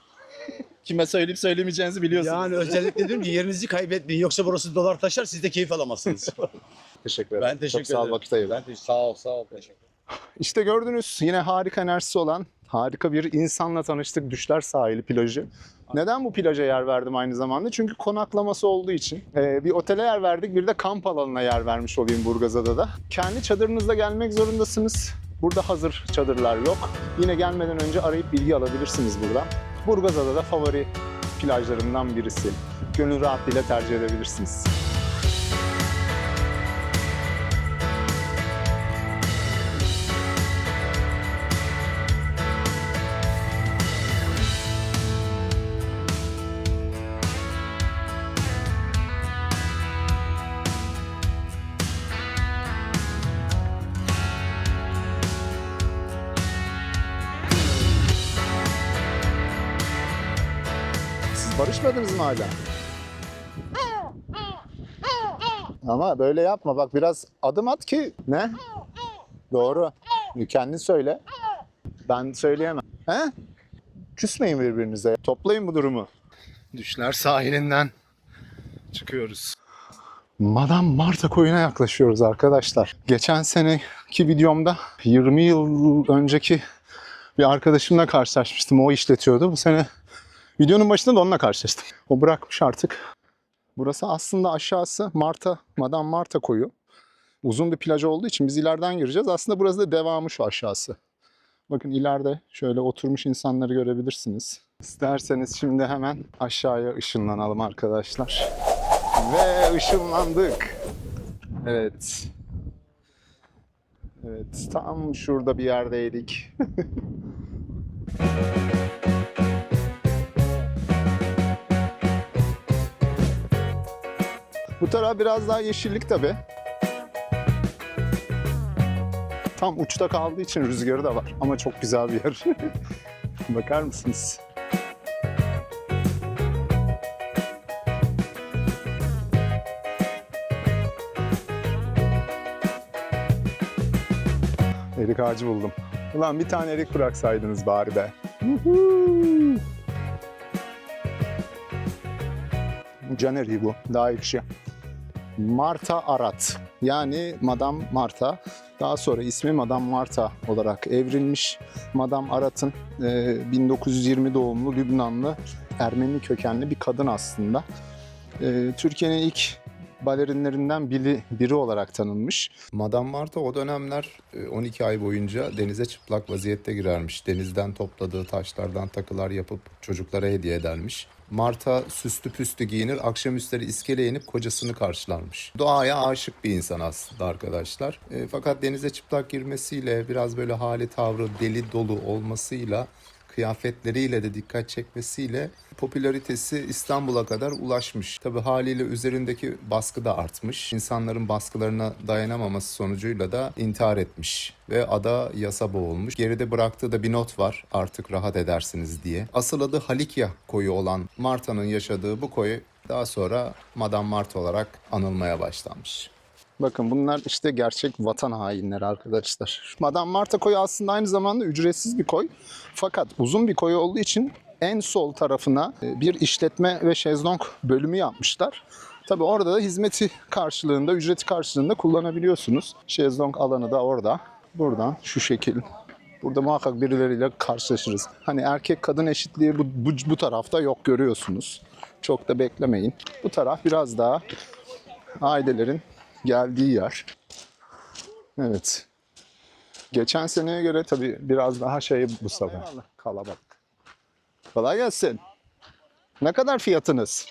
Kime söyleyip söylemeyeceğinizi biliyorsunuz. Yani özellikle diyorum ki yerinizi kaybetmeyin. Yoksa burası dolar taşar, siz de keyif alamazsınız. Teşekkür ederim. Ben teşekkür Çok sağ ol, ederim. vakit ayırdın. Sağ ol, sağ ol. Teşekkür. İşte gördünüz yine harika enerjisi olan harika bir insanla tanıştık Düşler Sahili plajı. Neden bu plaja yer verdim aynı zamanda? Çünkü konaklaması olduğu için. Bir otele yer verdik, bir de kamp alanına yer vermiş olayım Burgazada'da da. Kendi çadırınızla gelmek zorundasınız. Burada hazır çadırlar yok. Yine gelmeden önce arayıp bilgi alabilirsiniz buradan. Burgazada da favori plajlarımdan birisi. Gönül rahatlığıyla tercih edebilirsiniz. Siz barışmadınız mı hala? Ama böyle yapma bak biraz adım at ki. Ne? Doğru. Kendin söyle. Ben söyleyemem. He? Küsmeyin birbirinize. Toplayın bu durumu. Düşler sahilinden çıkıyoruz. Madame Marta koyuna yaklaşıyoruz arkadaşlar. Geçen seneki videomda 20 yıl önceki bir arkadaşımla karşılaşmıştım. O işletiyordu. Bu sene videonun başında da onunla karşılaştım. O bırakmış artık. Burası aslında aşağısı Madame Marta koyu. Uzun bir plaj olduğu için biz ileriden gireceğiz. Aslında burası da devamı şu aşağısı. Bakın ileride şöyle oturmuş insanları görebilirsiniz. İsterseniz şimdi hemen aşağıya ışınlanalım arkadaşlar. Ve ışınlandık. Evet. Evet, tam şurada bir yerdeydik. Bu taraf biraz daha yeşillik tabii. Tam uçta kaldığı için rüzgarı da var ama çok güzel bir yer. Bakar mısınız? Erik ağacı buldum. Ulan bir tane erik bıraksaydınız bari be. Can eriği bu. Daha ekşi. Marta Arat. Yani Madame Marta. Daha sonra ismi Madame Marta olarak evrilmiş. Madame Arat'ın 1920 doğumlu Lübnanlı Ermeni kökenli bir kadın aslında. Türkiye'nin ilk balerinlerinden biri olarak tanınmış. Madame Marta o dönemler 12 ay boyunca denize çıplak vaziyette girermiş. Denizden topladığı taşlardan takılar yapıp çocuklara hediye edermiş. Marta süslü püslü giyinir, akşamüstleri iskeleye inip kocasını karşılarmış. Doğaya aşık bir insan aslında arkadaşlar. Fakat denize çıplak girmesiyle, biraz böyle hali tavrı deli dolu olmasıyla, kıyafetleriyle de dikkat çekmesiyle popülaritesi İstanbul'a kadar ulaşmış. Tabii haliyle üzerindeki baskı da artmış. İnsanların baskılarına dayanamaması sonucuyla da intihar etmiş ve ada yasa boğulmuş. Geride bıraktığı da bir not var, artık rahat edersiniz diye. Asıl adı Halikya koyu olan Marta'nın yaşadığı bu koyu daha sonra Madame Marta olarak anılmaya başlanmış. Bakın bunlar işte gerçek vatan hainleri arkadaşlar. Madame Marta koyu aslında aynı zamanda ücretsiz bir koy. Fakat uzun bir koy olduğu için en sol tarafına bir işletme ve şezlong bölümü yapmışlar. Tabii orada da hizmeti karşılığında, ücreti karşılığında kullanabiliyorsunuz. Şezlong alanı da orada. Buradan şu şekil. Burada muhakkak birileriyle karşılaşırız. Hani erkek kadın eşitliği bu tarafta yok, görüyorsunuz. Çok da beklemeyin. Bu taraf biraz daha ailelerin geldiği yer. Evet. Geçen seneye göre tabii biraz daha bu sefer. Kalabalık. Kolay gelsin. Ne kadar fiyatınız?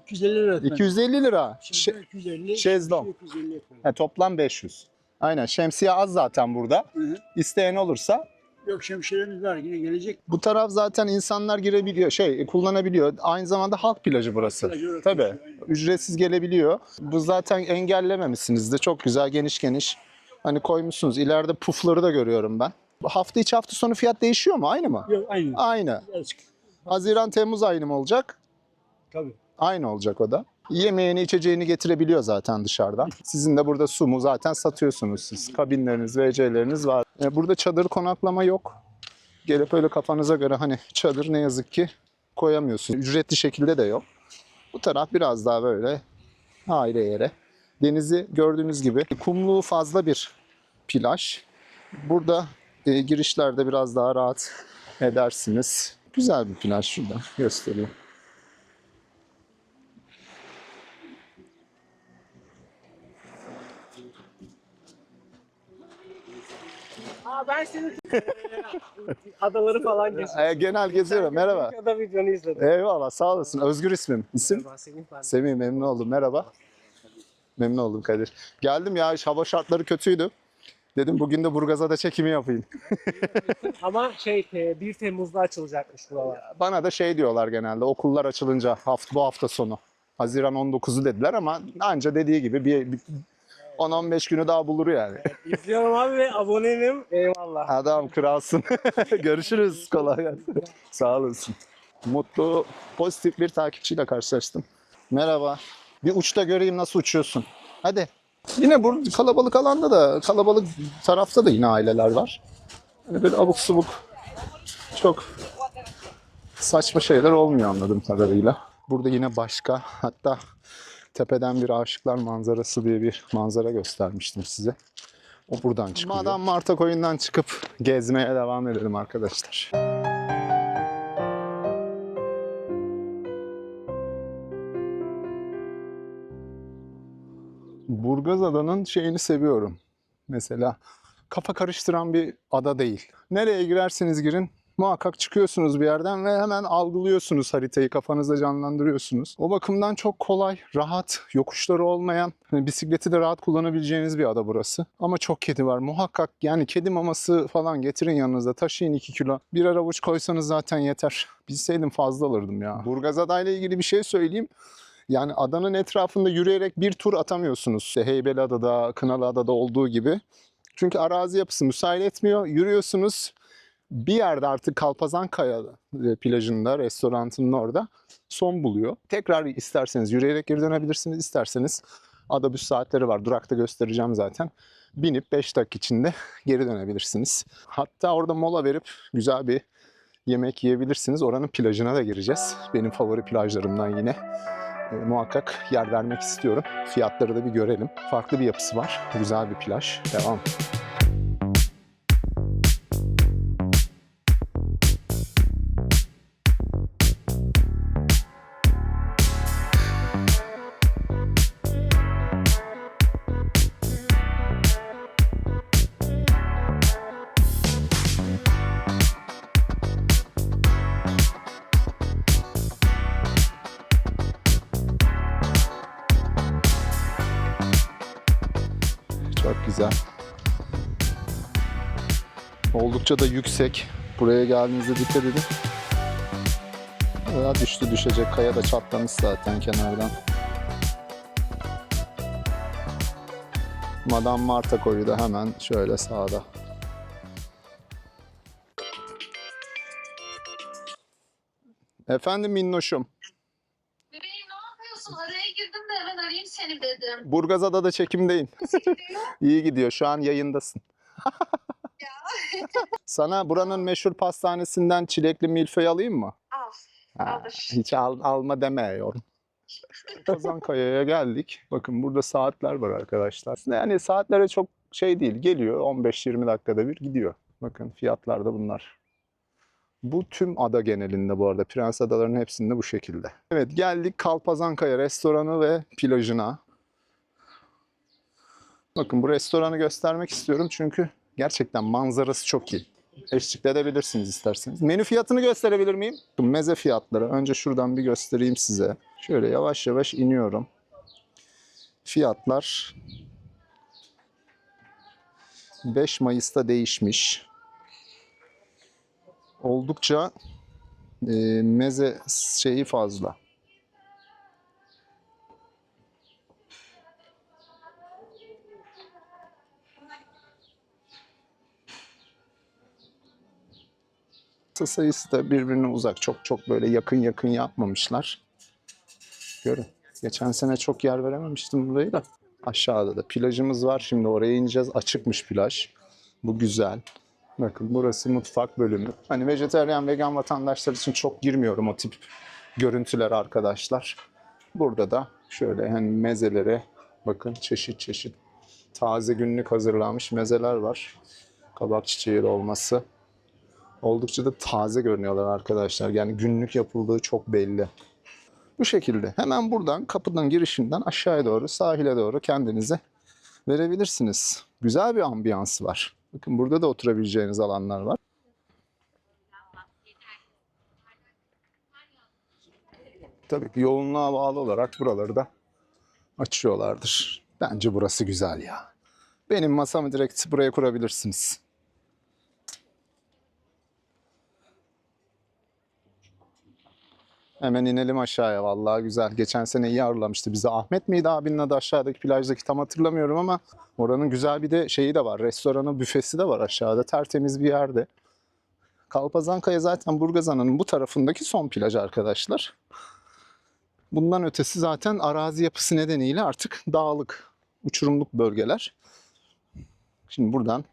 250 lira. 250 lira. 250. Şezlong. 250. Toplam 500. Aynen. Şemsiye az zaten burada. Hı. İsteyen olursa. Yok şemsiyelerimiz var yine gelecek. Bu taraf zaten insanlar girebiliyor, kullanabiliyor. Aynı zamanda halk plajı burası. Plajı Tabii. orası, aynen. Ücretsiz gelebiliyor. Bu zaten engellememişsiniz de çok güzel geniş geniş. Hani koymuşsunuz. İleride pufları da görüyorum ben. Hafta içi hafta sonu fiyat değişiyor mu? Aynı mı? Yok aynı. Aynı. Birazcık. Haziran Temmuz ayı mı olacak? Tabii. Aynı olacak o da. Yemeğini, içeceğini getirebiliyor zaten dışarıdan. Sizin de burada su mu zaten satıyorsunuz siz. Kabinleriniz, WC'leriniz var. Burada çadır konaklama yok. Gelip öyle kafanıza göre hani çadır ne yazık ki koyamıyorsunuz. Ücretli şekilde de yok. Bu taraf biraz daha böyle aile yere. Denizi gördüğünüz gibi kumlu fazla bir plaj. Burada girişlerde biraz daha rahat edersiniz. Güzel bir plaj, şurada göstereyim. Ben senin adaları falan geziyorum. Genel geziyorum. Merhaba. Ada videonu izledim. Eyvallah, sağ olasın. Özgür ismim. İsim? Semih ben. Semih, memnun oldum. Merhaba. Memnun oldum Kadir. Geldim ya, hava şartları kötüydü. Dedim bugün de Burgazada çekimi yapayım. Ama 1 Temmuz'da açılacakmış buralar. Bana da şey diyorlar genelde, okullar açılınca bu hafta sonu. Haziran 19'u dediler ama anca dediği gibi bir 10-15 günü daha bulur yani. İzliyorum abi ve abonenim. Eyvallah. Adam kralsın. Görüşürüz. Kolay gelsin. Sağ olasın. Mutlu, pozitif bir takipçiyle karşılaştım. Merhaba. Bir uçta göreyim nasıl uçuyorsun. Hadi. Yine bu kalabalık alanda da, kalabalık tarafta da yine aileler var. Hani böyle abuk subuk, çok saçma şeyler olmuyor anladığım kadarıyla. Burada yine başka, hatta tepeden bir Aşıklar Manzarası diye bir manzara göstermiştim size. O buradan çıkıyor. Madem Marta Koyun'dan çıkıp gezmeye devam edelim arkadaşlar. Burgazada'nın şeyini seviyorum. Mesela kafa karıştıran bir ada değil. Nereye girerseniz girin muhakkak çıkıyorsunuz bir yerden ve hemen algılıyorsunuz haritayı, kafanızda canlandırıyorsunuz. O bakımdan çok kolay, rahat, yokuşları olmayan, bisikleti de rahat kullanabileceğiniz bir ada burası. Ama çok kedi var. Muhakkak yani kedi maması falan getirin yanınızda. Taşıyın 2 kilo. Birer avuç koysanız zaten yeter. Bilseydim fazla alırdım ya. Burgazada ile ilgili bir şey söyleyeyim. Yani adanın etrafında yürüyerek bir tur atamıyorsunuz. İşte Heybeliada'da, Kınalıada'da olduğu gibi. Çünkü arazi yapısı müsaade etmiyor. Yürüyorsunuz. Bir yerde artık Kalpazankaya plajında, restoranının orada son buluyor. Tekrar isterseniz yürüyerek geri dönebilirsiniz. İsterseniz adabüs saatleri var. Durakta göstereceğim zaten. Binip 5 dakika içinde geri dönebilirsiniz. Hatta orada mola verip güzel bir yemek yiyebilirsiniz. Oranın plajına da gireceğiz. Benim favori plajlarımdan yine. Muhakkak yer vermek istiyorum. Fiyatları da bir görelim. Farklı bir yapısı var. Güzel bir plaj. Devam. Çok güzel. Oldukça da yüksek. Buraya geldiğinizde dikkat edin. Veya düşecek. Kaya da çatlamış zaten kenardan. Madame Marta koyu da hemen şöyle sağda. Efendim minnoşum. Bebeğim ne yapıyorsun? Araya girdim de hemen arayayım seni dedim. Burgazada'da çekimdeyim. Nasıl gidiyor? İyi gidiyor. Şu an yayındasın. Ya. Sana buranın meşhur pastanesinden çilekli milföy alayım mı? Al. Ha, Alır. hiç alma demiyorum. Kazankaya'ya geldik. Bakın burada saatler var arkadaşlar. Aslında yani saatlere çok şey değil. Geliyor 15-20 dakikada bir gidiyor. Bakın fiyatlar da bunlar. Bu tüm ada genelinde bu arada. Prens Adaları'nın hepsinde bu şekilde. Evet geldik Kalpazankaya restoranı ve plajına. Bakın bu restoranı göstermek istiyorum çünkü gerçekten manzarası çok iyi. Eşlik edebilirsiniz isterseniz. Menü fiyatını gösterebilir miyim? Meze fiyatları. Önce şuradan bir göstereyim size. Şöyle yavaş yavaş iniyorum. Fiyatlar 5 Mayıs'ta değişmiş. Oldukça meze şeyi fazla. Sayısı da birbirine uzak. Çok böyle yakın yakın yapmamışlar. Görün. Geçen sene çok yer verememiştim burayı da. Aşağıda da plajımız var. Şimdi oraya ineceğiz. Açıkmış plaj. Bu güzel. Bakın burası mutfak bölümü. Hani vejetaryen, vegan vatandaşlar için çok girmiyorum o tip görüntüler arkadaşlar. Burada da şöyle hani mezelere bakın çeşit çeşit taze günlük hazırlanmış mezeler var. Kabak çiçeği olması. Oldukça da taze görünüyorlar arkadaşlar. Yani günlük yapıldığı çok belli. Bu şekilde hemen buradan kapıdan girişinden aşağıya doğru sahile doğru kendinize verebilirsiniz. Güzel bir ambiyansı var. Bakın burada da oturabileceğiniz alanlar var. Tabii ki yoğunluğa bağlı olarak buraları da açıyorlardır. Bence burası güzel ya. Benim masamı direkt buraya kurabilirsiniz. Hemen inelim aşağıya. Vallahi güzel. Geçen sene iyi ağırlamıştı bizi. Ahmet miydi abinin adı aşağıdaki plajdaki, tam hatırlamıyorum ama oranın güzel bir de şeyi de var. Restoranı, büfesi de var aşağıda. Tertemiz bir yerde. Kalpazankaya zaten Burgazada'nın bu tarafındaki son plaj arkadaşlar. Bundan ötesi zaten arazi yapısı nedeniyle artık dağlık, uçurumluk bölgeler. Şimdi buradan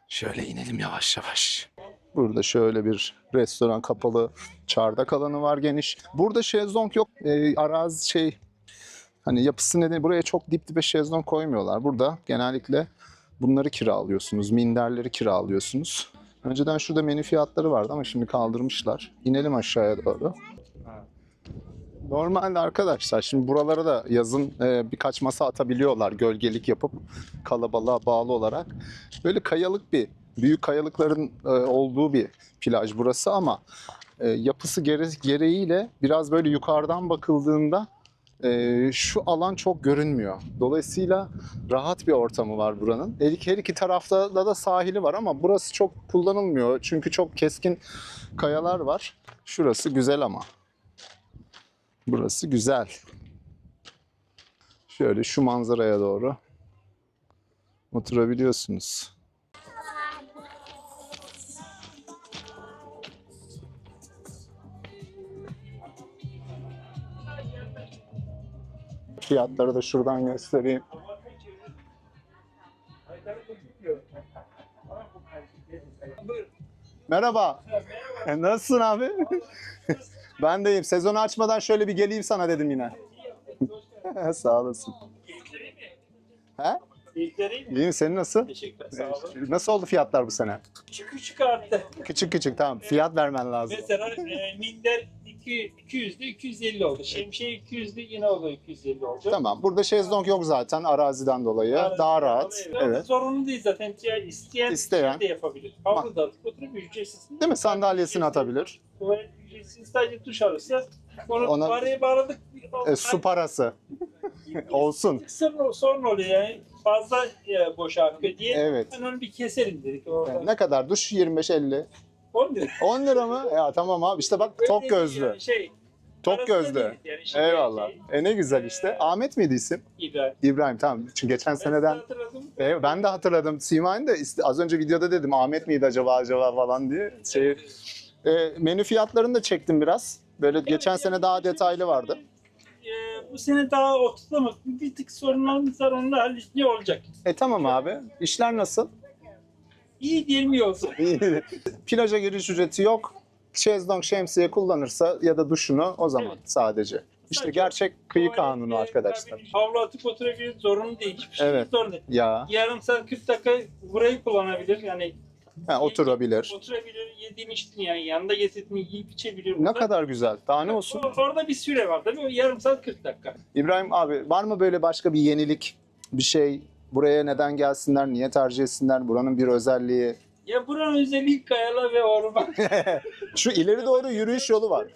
şöyle inelim yavaş yavaş. Burada şöyle bir restoran, kapalı çardak alanı var geniş. Burada şezlong yok. Arazi hani yapısı nedeni buraya çok dip dibe şezlong koymuyorlar. Burada genellikle bunları kiralıyorsunuz. Minderleri kiralıyorsunuz. Önceden şurada menü fiyatları vardı ama şimdi kaldırmışlar. İnelim aşağıya doğru. Normalde arkadaşlar şimdi buralara da yazın birkaç masa atabiliyorlar gölgelik yapıp kalabalığa bağlı olarak. Böyle kayalık büyük kayalıkların olduğu bir plaj burası ama yapısı gereğiyle biraz böyle yukarıdan bakıldığında şu alan çok görünmüyor. Dolayısıyla rahat bir ortamı var buranın. Her iki tarafta da sahili var ama burası çok kullanılmıyor. Çünkü çok keskin kayalar var. Şurası güzel ama. Burası güzel. Şöyle şu manzaraya doğru oturabiliyorsunuz. Fiyatları da şuradan göstereyim. Merhaba. Nasılsın abi? Ben deyim. Sezonu açmadan şöyle bir geleyim sana dedim yine. Sağ olasın. He? İyiyim. Senin nasıl? Teşekkürler. Sağ olun. Nasıl oldu fiyatlar bu sene? Küçük arttı. Küçük küçük tamam. Fiyat vermen lazım. Mesela minder 200'lü 250 oldu. Şemsiye 200'lü yine oldu 250 oldu. Tamam. Burada şezlong yok zaten araziden dolayı. Araziden Daha rahat. dolayı, Evet. Zorunlu değil zaten. İsteyen de yapabilir. Havluda atıp oturup ücretsiz. Değil mi? Sandalyesini atabilir. Tuvalet ücretsiz, sadece duş alırsa onu Ona- parayı bağladık. Su parası. Olsun. Sorun oluyor yani. Fazla boş akıyor diye. Evet. Ben onu bir keserim dedik. Orada. Ne kadar duş? 25-50. 10 lira. 10 lira mı? Ya tamam abi. İşte bak Öyle tok değil gözlü. yani, Tok arasında gözlü. değil yani, şimdi Eyvallah. Ne güzel işte. Ahmet miydi isim? İbrahim. İbrahim tamam. Çünkü geçen seneden Hatırladım. ben de hatırladım. Simay'ın da az önce videoda dedim Ahmet miydi acaba falan diye. Menü fiyatlarını da çektim biraz. Böyle geçen Evet, sene yani daha şimdi detaylı vardı. Bu sene daha oturtamadık. Bir tık sorunlarımız var, onu da halledince olacak. Tamam abi. İşler nasıl? İyi diyelim iyi olsun. İyi. Plaja giriş ücreti yok. Şezlong, şemsiye kullanırsa ya da duşunu o zaman Evet. sadece. İşte Sadece gerçek kıyı tuvalet, kanunu arkadaşlar. tabii, havlu atıp oturabilir, zorunlu değil. Hiçbir şey Evet. zorunlu değil. Ya Yarım saat 40 dakika burayı kullanabilir. Yani oturabilir. oturabilir, yediğini içtiğini yani yanında getirdiğini yiyip içebilir. Ne burada. kadar güzel. Daha ne olsun? Orada bir süre var tabii. O yarım saat 40 dakika. İbrahim abi var mı böyle başka bir yenilik, bir şey? Buraya neden gelsinler, niye tercih etsinler? Buranın bir özelliği. Ya buranın özelliği kayalar ve orman. Şu ileri doğru yürüyüş yolu var.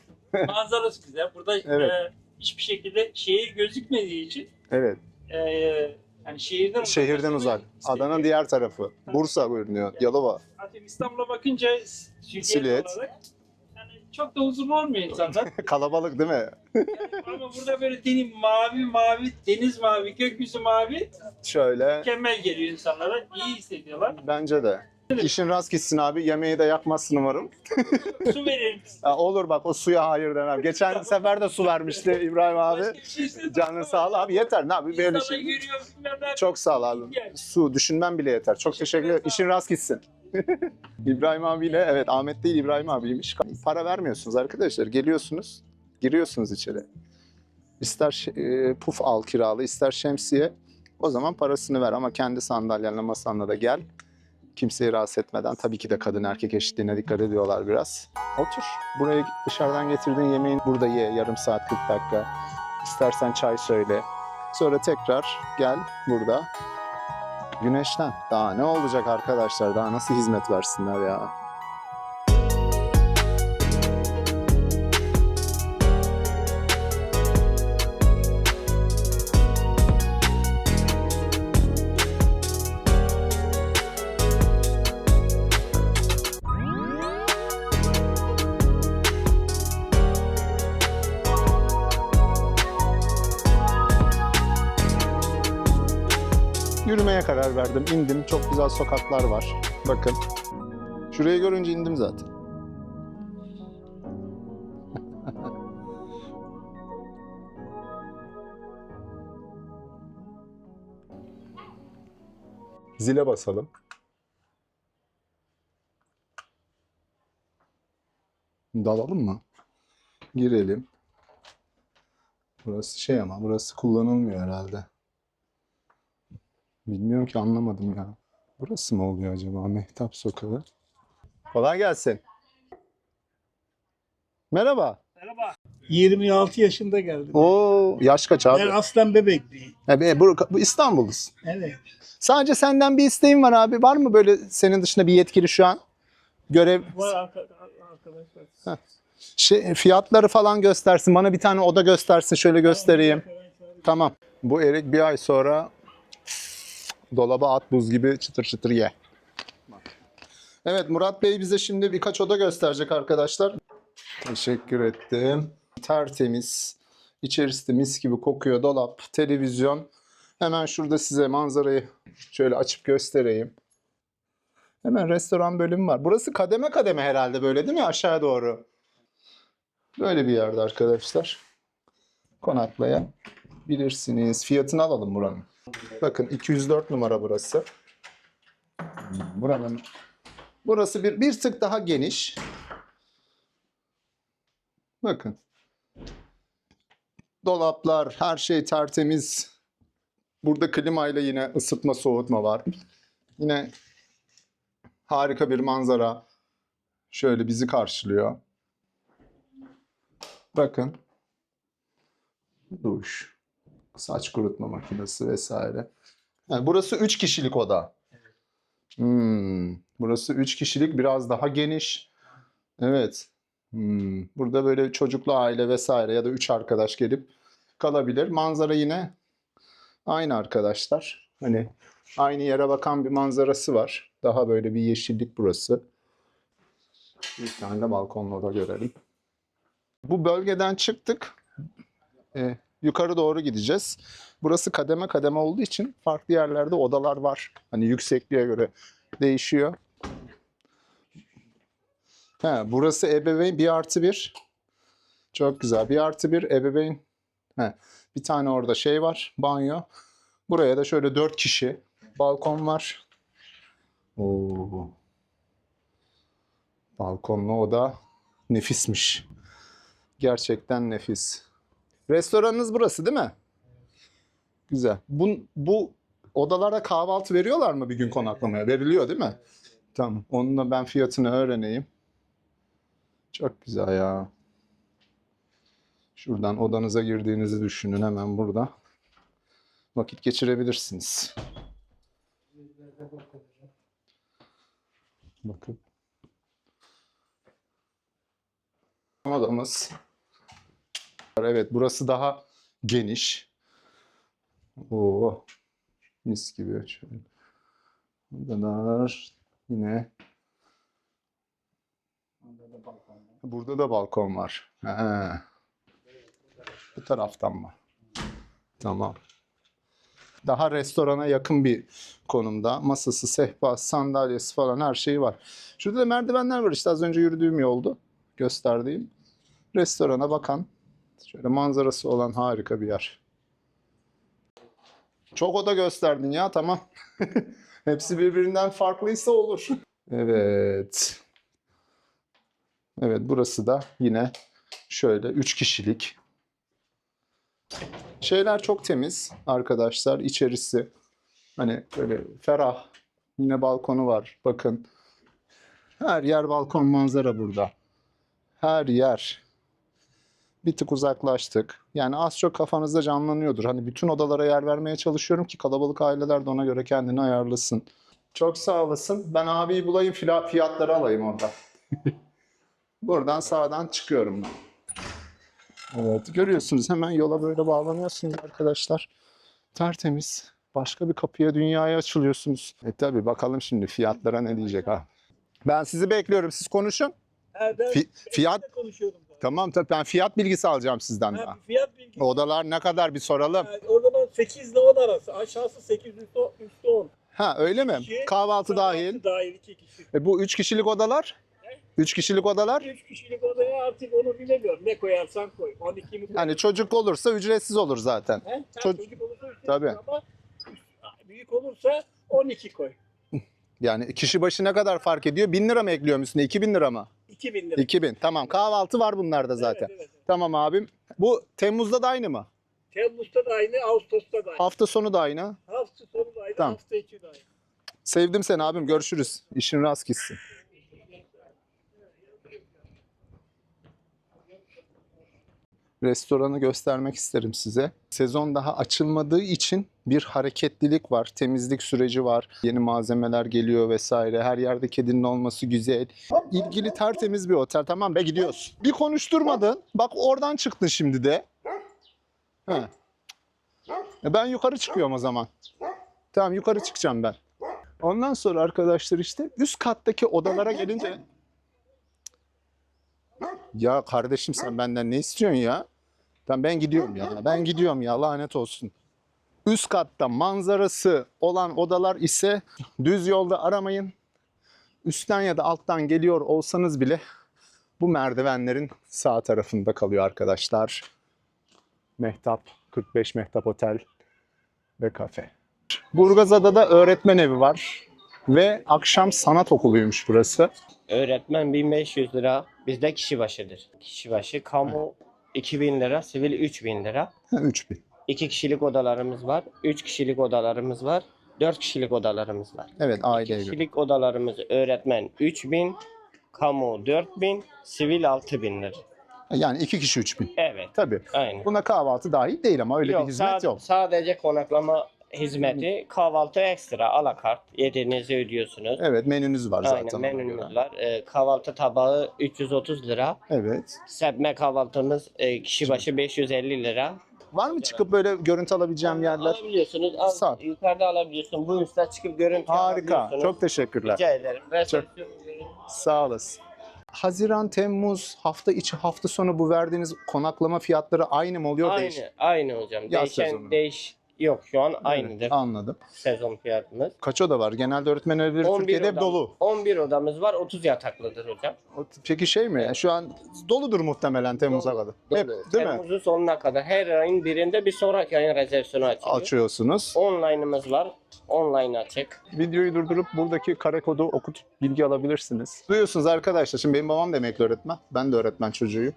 Manzarası güzel. Burada Evet. hiçbir şekilde şehir gözükmediği için Evet. yani şehirden Şehirden uzak. Adanın diğer tarafı. Bursa görünüyor. Yalova. Zaten İstanbul'a bakınca Silüet. olarak yani çok da huzurlu olmuyor insanlar. Kalabalık değil mi? Ama burada böyle mavi, deniz mavi, gökyüzü mavi Şöyle. mükemmel geliyor insanlara. İyi hissediyorlar. Bence de. İşin rast gitsin abi. Yemeği de yakmazsın umarım. Su verelim. Olur bak, o suya hayır demem. Geçen sefer de su vermişti İbrahim abi. Başka bir şey istemiyorum. Canın sağ ol abi, yeter ne abi böyle İnsanları şey. görüyorum, bilmem ne. Çok sağ ol abi. Su düşünmem bile yeter. Çok teşekkür ederim. İşin rast gitsin. İbrahim abiyle, evet Ahmet değil İbrahim abiymiş. Para vermiyorsunuz arkadaşlar. Geliyorsunuz, giriyorsunuz içeri. İster puf al kiralı, ister şemsiye. O zaman parasını ver ama kendi sandalyenle masanla da gel. Kimseyi rahatsız etmeden. Tabii ki de kadın erkek eşitliğine dikkat ediyorlar biraz. Otur. Buraya dışarıdan getirdiğin yemeğin burada ye. Yarım saat 40 dakika. İstersen çay söyle. Sonra tekrar gel burada. Güneşlen. Daha ne olacak arkadaşlar? Daha nasıl hizmet versinler ya? Yürümeye karar verdim. İndim. Çok güzel sokaklar var. Bakın. Şurayı görünce indim zaten. Zile basalım. Dalalım mı? Girelim. Burası şey ama burası kullanılmıyor herhalde. Bilmiyorum ki, anlamadım ya. Burası mı oluyor acaba? Mehtap Sokağı. Kolay gelsin. Merhaba. Merhaba. 26 yaşında geldim. Oo, yaş kaç abi? Ben aslan bebekliyim. Bu İstanbul'uz. Evet. Sadece senden bir isteğim var abi. Var mı böyle senin dışında bir yetkili şu an? Görev Var arkadaşlar. fiyatları falan göstersin. Bana bir tane oda göstersin. Şöyle göstereyim. Tamam. Bu erik bir ay sonra dolaba at, buz gibi çıtır çıtır ye. Evet, Murat Bey bize şimdi birkaç oda gösterecek arkadaşlar. Teşekkür ettim. Tertemiz. İçerisi de mis gibi kokuyor. Dolap, televizyon. Hemen şurada size manzarayı şöyle açıp göstereyim. Hemen restoran bölümü var. Burası kademe kademe herhalde, böyle değil mi? Aşağı doğru. Böyle bir yerde arkadaşlar. Konaklayabilirsiniz. Fiyatını alalım buranın. Bakın 204 numara burası. Burası bir tık daha geniş. Bakın. Dolaplar, her şey tertemiz. Burada klimayla yine ısıtma soğutma var. Yine harika bir manzara şöyle bizi karşılıyor. Bakın. Duş, saç kurutma makinesi vesaire. Yani burası 3 kişilik oda. Burası 3 kişilik, biraz daha geniş. Evet. Burada böyle çocuklu aile vesaire ya da 3 arkadaş gelip kalabilir. Manzara yine aynı arkadaşlar. Hani aynı yere bakan bir manzarası var. Daha böyle bir yeşillik burası. Bir tane de balkonlu oda görelim. Bu bölgeden çıktık. Yukarı doğru gideceğiz. Burası kademe kademe olduğu için farklı yerlerde odalar var. Hani yüksekliğe göre değişiyor. Burası ebeveyn 1+1. Çok güzel. 1+1 ebeveyn. Bir tane orada şey var. Banyo. Buraya da şöyle 4 kişi. Balkon var. Oo. Balkonlu oda nefismiş. Gerçekten nefis. Restoranınız burası değil mi? Güzel. Bu odalara kahvaltı veriyorlar mı bir gün konaklamaya? Veriliyor değil mi? Tamam. Onun da ben fiyatını öğreneyim. Çok güzel ya. Şuradan odanıza girdiğinizi düşünün, hemen burada. Vakit geçirebilirsiniz. Bakın. Odamız. Evet, burası daha geniş. Oo, mis gibi. Şöyle. Odalar yine. Burada da balkon var. Bu taraftan mı? Tamam. Daha restorana yakın bir konumda. Masası, sehpası, sandalyesi falan her şeyi var. Şurada da merdivenler var işte az önce yürüdüğüm yoldu. Gösterdiğim. Restorana bakan, şöyle manzarası olan harika bir yer. Çok oda gösterdin ya, tamam. Hepsi birbirinden farklıysa olur. Evet. Evet, burası da yine şöyle 3 kişilik. Şeyler çok temiz arkadaşlar. İçerisi hani böyle ferah. Yine balkonu var. Bakın. Her yer balkon manzara burada. Her yer. Bir tık uzaklaştık. Yani az çok kafanızda canlanıyordur. Hani bütün odalara yer vermeye çalışıyorum ki kalabalık aileler de ona göre kendini ayarlasın. Çok sağ olasın. Ben abiyi bulayım, fiyatları alayım orada. Buradan sağdan çıkıyorum ben. Evet, görüyorsunuz hemen yola böyle bağlanıyorsunuz arkadaşlar. Tertemiz. Başka bir kapıya, dünyaya açılıyorsunuz. Tabii bakalım şimdi fiyatlara ne diyecek ha. Ben sizi bekliyorum. Siz konuşun. Fiyat konuşuyordum. tamam tabii ben fiyat bilgisi alacağım sizden daha. Fiyat bilgisi. Odalar ne kadar bir soralım. O zaman 8 ile 10 arası. Aşağısı 8 üstü 10. Ha öyle mi? Kişi, Kahvaltı dahil. Dahil 2 kişi. Bu 3 kişilik odalar? 3 kişilik odalar? 3 kişilik odaya artık onu bilemiyorum. Ne koyarsan koy. 12 mi koy? Yani çocuk olursa ücretsiz olur zaten. He? Çocuk- Çocuk olursa üstüne Tabii. ama büyük olursa 12 koy. Yani kişi başı ne kadar fark ediyor? 1000 lira mı ekliyorum üstüne? 2000 lira mı? 2000 lira. 2000. Tamam. Kahvaltı var bunlarda zaten. Evet, evet. Tamam abim. Bu Temmuz'da da aynı mı? Temmuz'da da aynı, Ağustos'ta da aynı. Hafta sonu da aynı. Hafta sonu da aynı, Tamam. hafta içi de aynı. Sevdim seni abim. Görüşürüz. İşin rast gitsin. Restoranı göstermek isterim size. Sezon daha açılmadığı için bir hareketlilik var, temizlik süreci var. Yeni malzemeler geliyor vesaire. Her yerde kedinin olması güzel. İlgili tertemiz bir otel. Tamam be gidiyoruz. Bir konuşturmadın. Bak oradan çıktın şimdi de. He. Ben yukarı çıkıyorum o zaman. Tamam yukarı çıkacağım ben. Ondan sonra arkadaşlar işte üst kattaki odalara gelince... Ya kardeşim sen benden ne istiyorsun ya? Tamam ben gidiyorum ya. Ben gidiyorum ya lanet olsun. Üst katta manzarası olan odalar ise düz yolda aramayın. Üstten ya da alttan geliyor olsanız bile bu merdivenlerin sağ tarafında kalıyor arkadaşlar. Mehtap, 45 Mehtap Otel ve Kafe. Burgazada'da öğretmen evi var ve akşam sanat okuluymuş burası. Öğretmen 1500 lira bizde kişi başıdır. Kişi başı kamu 2000 lira, sivil 3000 lira. 3000. 2 kişilik odalarımız var, 3 kişilik odalarımız var, 4 kişilik odalarımız var. Evet 2 aile evi. kişilik odalarımız öğretmen 3000, kamu 4000, sivil 6000 lira. Yani 2 kişi 3000. Evet, Tabii. aynen. Buna kahvaltı dahil değil ama öyle bir hizmet yok. Sadece konaklama hizmeti, kahvaltı ekstra, alakart. Yediğinizi ödüyorsunuz. Evet menünüz var zaten. Aynen ona menümüz göre. var. Kahvaltı tabağı 330 lira. Evet. Serpme kahvaltımız kişi başı 550 lira. Var mı çıkıp böyle görüntü alabileceğim yerler? Alabiliyorsunuz. Sağ ol. Yukarıda alabiliyorsun. Bu üstte çıkıp görüntü Harika. alabiliyorsunuz. Çok teşekkürler. Rica ederim. Resepsiyon- Sağ olasın. Haziran, Temmuz, hafta içi, hafta sonu bu verdiğiniz konaklama fiyatları aynı mı oluyor? Aynı hocam. Yaz sezonu. Yok şu an aynıdır Anladım. sezon fiyatımız. Kaç oda var? Genelde öğretmen evleri 11 Türkiye'de hep odamız- dolu. 11 odamız var. 30 yataklıdır hocam. Peki şey mi? Yani şu an doludur muhtemelen Temmuz'a kadar. Hep, değil mi? Temmuz'un sonuna kadar her ayın birinde bir sonraki ayın rezervasyonu açılıyor. Açıyorsunuz. Online'ımız var. Online açık. Videoyu durdurup buradaki kare kodu okutup bilgi alabilirsiniz. Duyuyorsunuz arkadaşlar. Şimdi benim babam da emekli öğretmen. Ben de öğretmen çocuğuyum.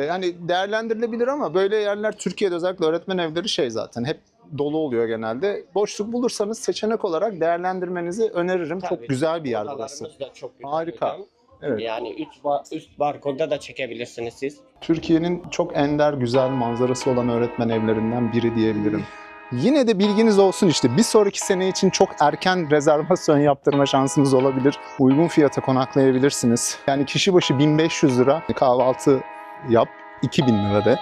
Hani değerlendirilebilir ama böyle yerler Türkiye'de özellikle öğretmen evleri şey zaten hep dolu oluyor genelde. Boşluk bulursanız seçenek olarak değerlendirmenizi öneririm. Tabii. Çok güzel bir yer burası. Odalarımız da çok güzel Harika. hocam. Evet. Yani üst barkoda da çekebilirsiniz siz. Türkiye'nin çok ender güzel manzarası olan öğretmen evlerinden biri diyebilirim. Yine de bilginiz olsun işte bir sonraki sene için çok erken rezervasyon yaptırma şansınız olabilir. Uygun fiyata konaklayabilirsiniz. Yani kişi başı 1500 lira kahvaltı yap, 2000 lira de.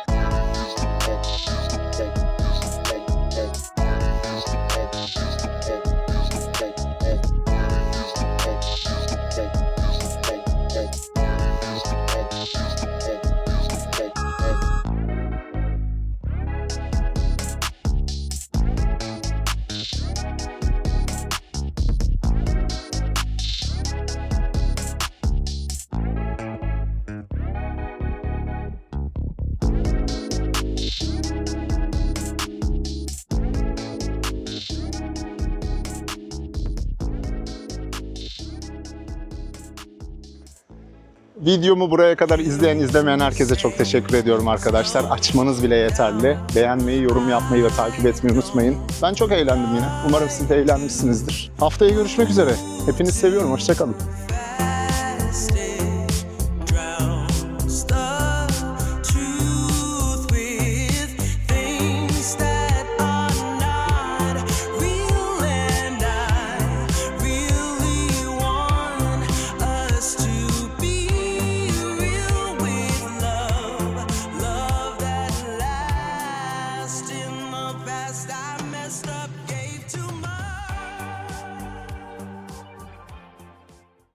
Videomu buraya kadar izleyen, izlemeyen herkese çok teşekkür ediyorum arkadaşlar. Açmanız bile yeterli. Beğenmeyi, yorum yapmayı ve takip etmeyi unutmayın. Ben çok eğlendim yine. Umarım siz de eğlenmişsinizdir. Haftaya görüşmek üzere. Hepinizi seviyorum. Hoşça kalın.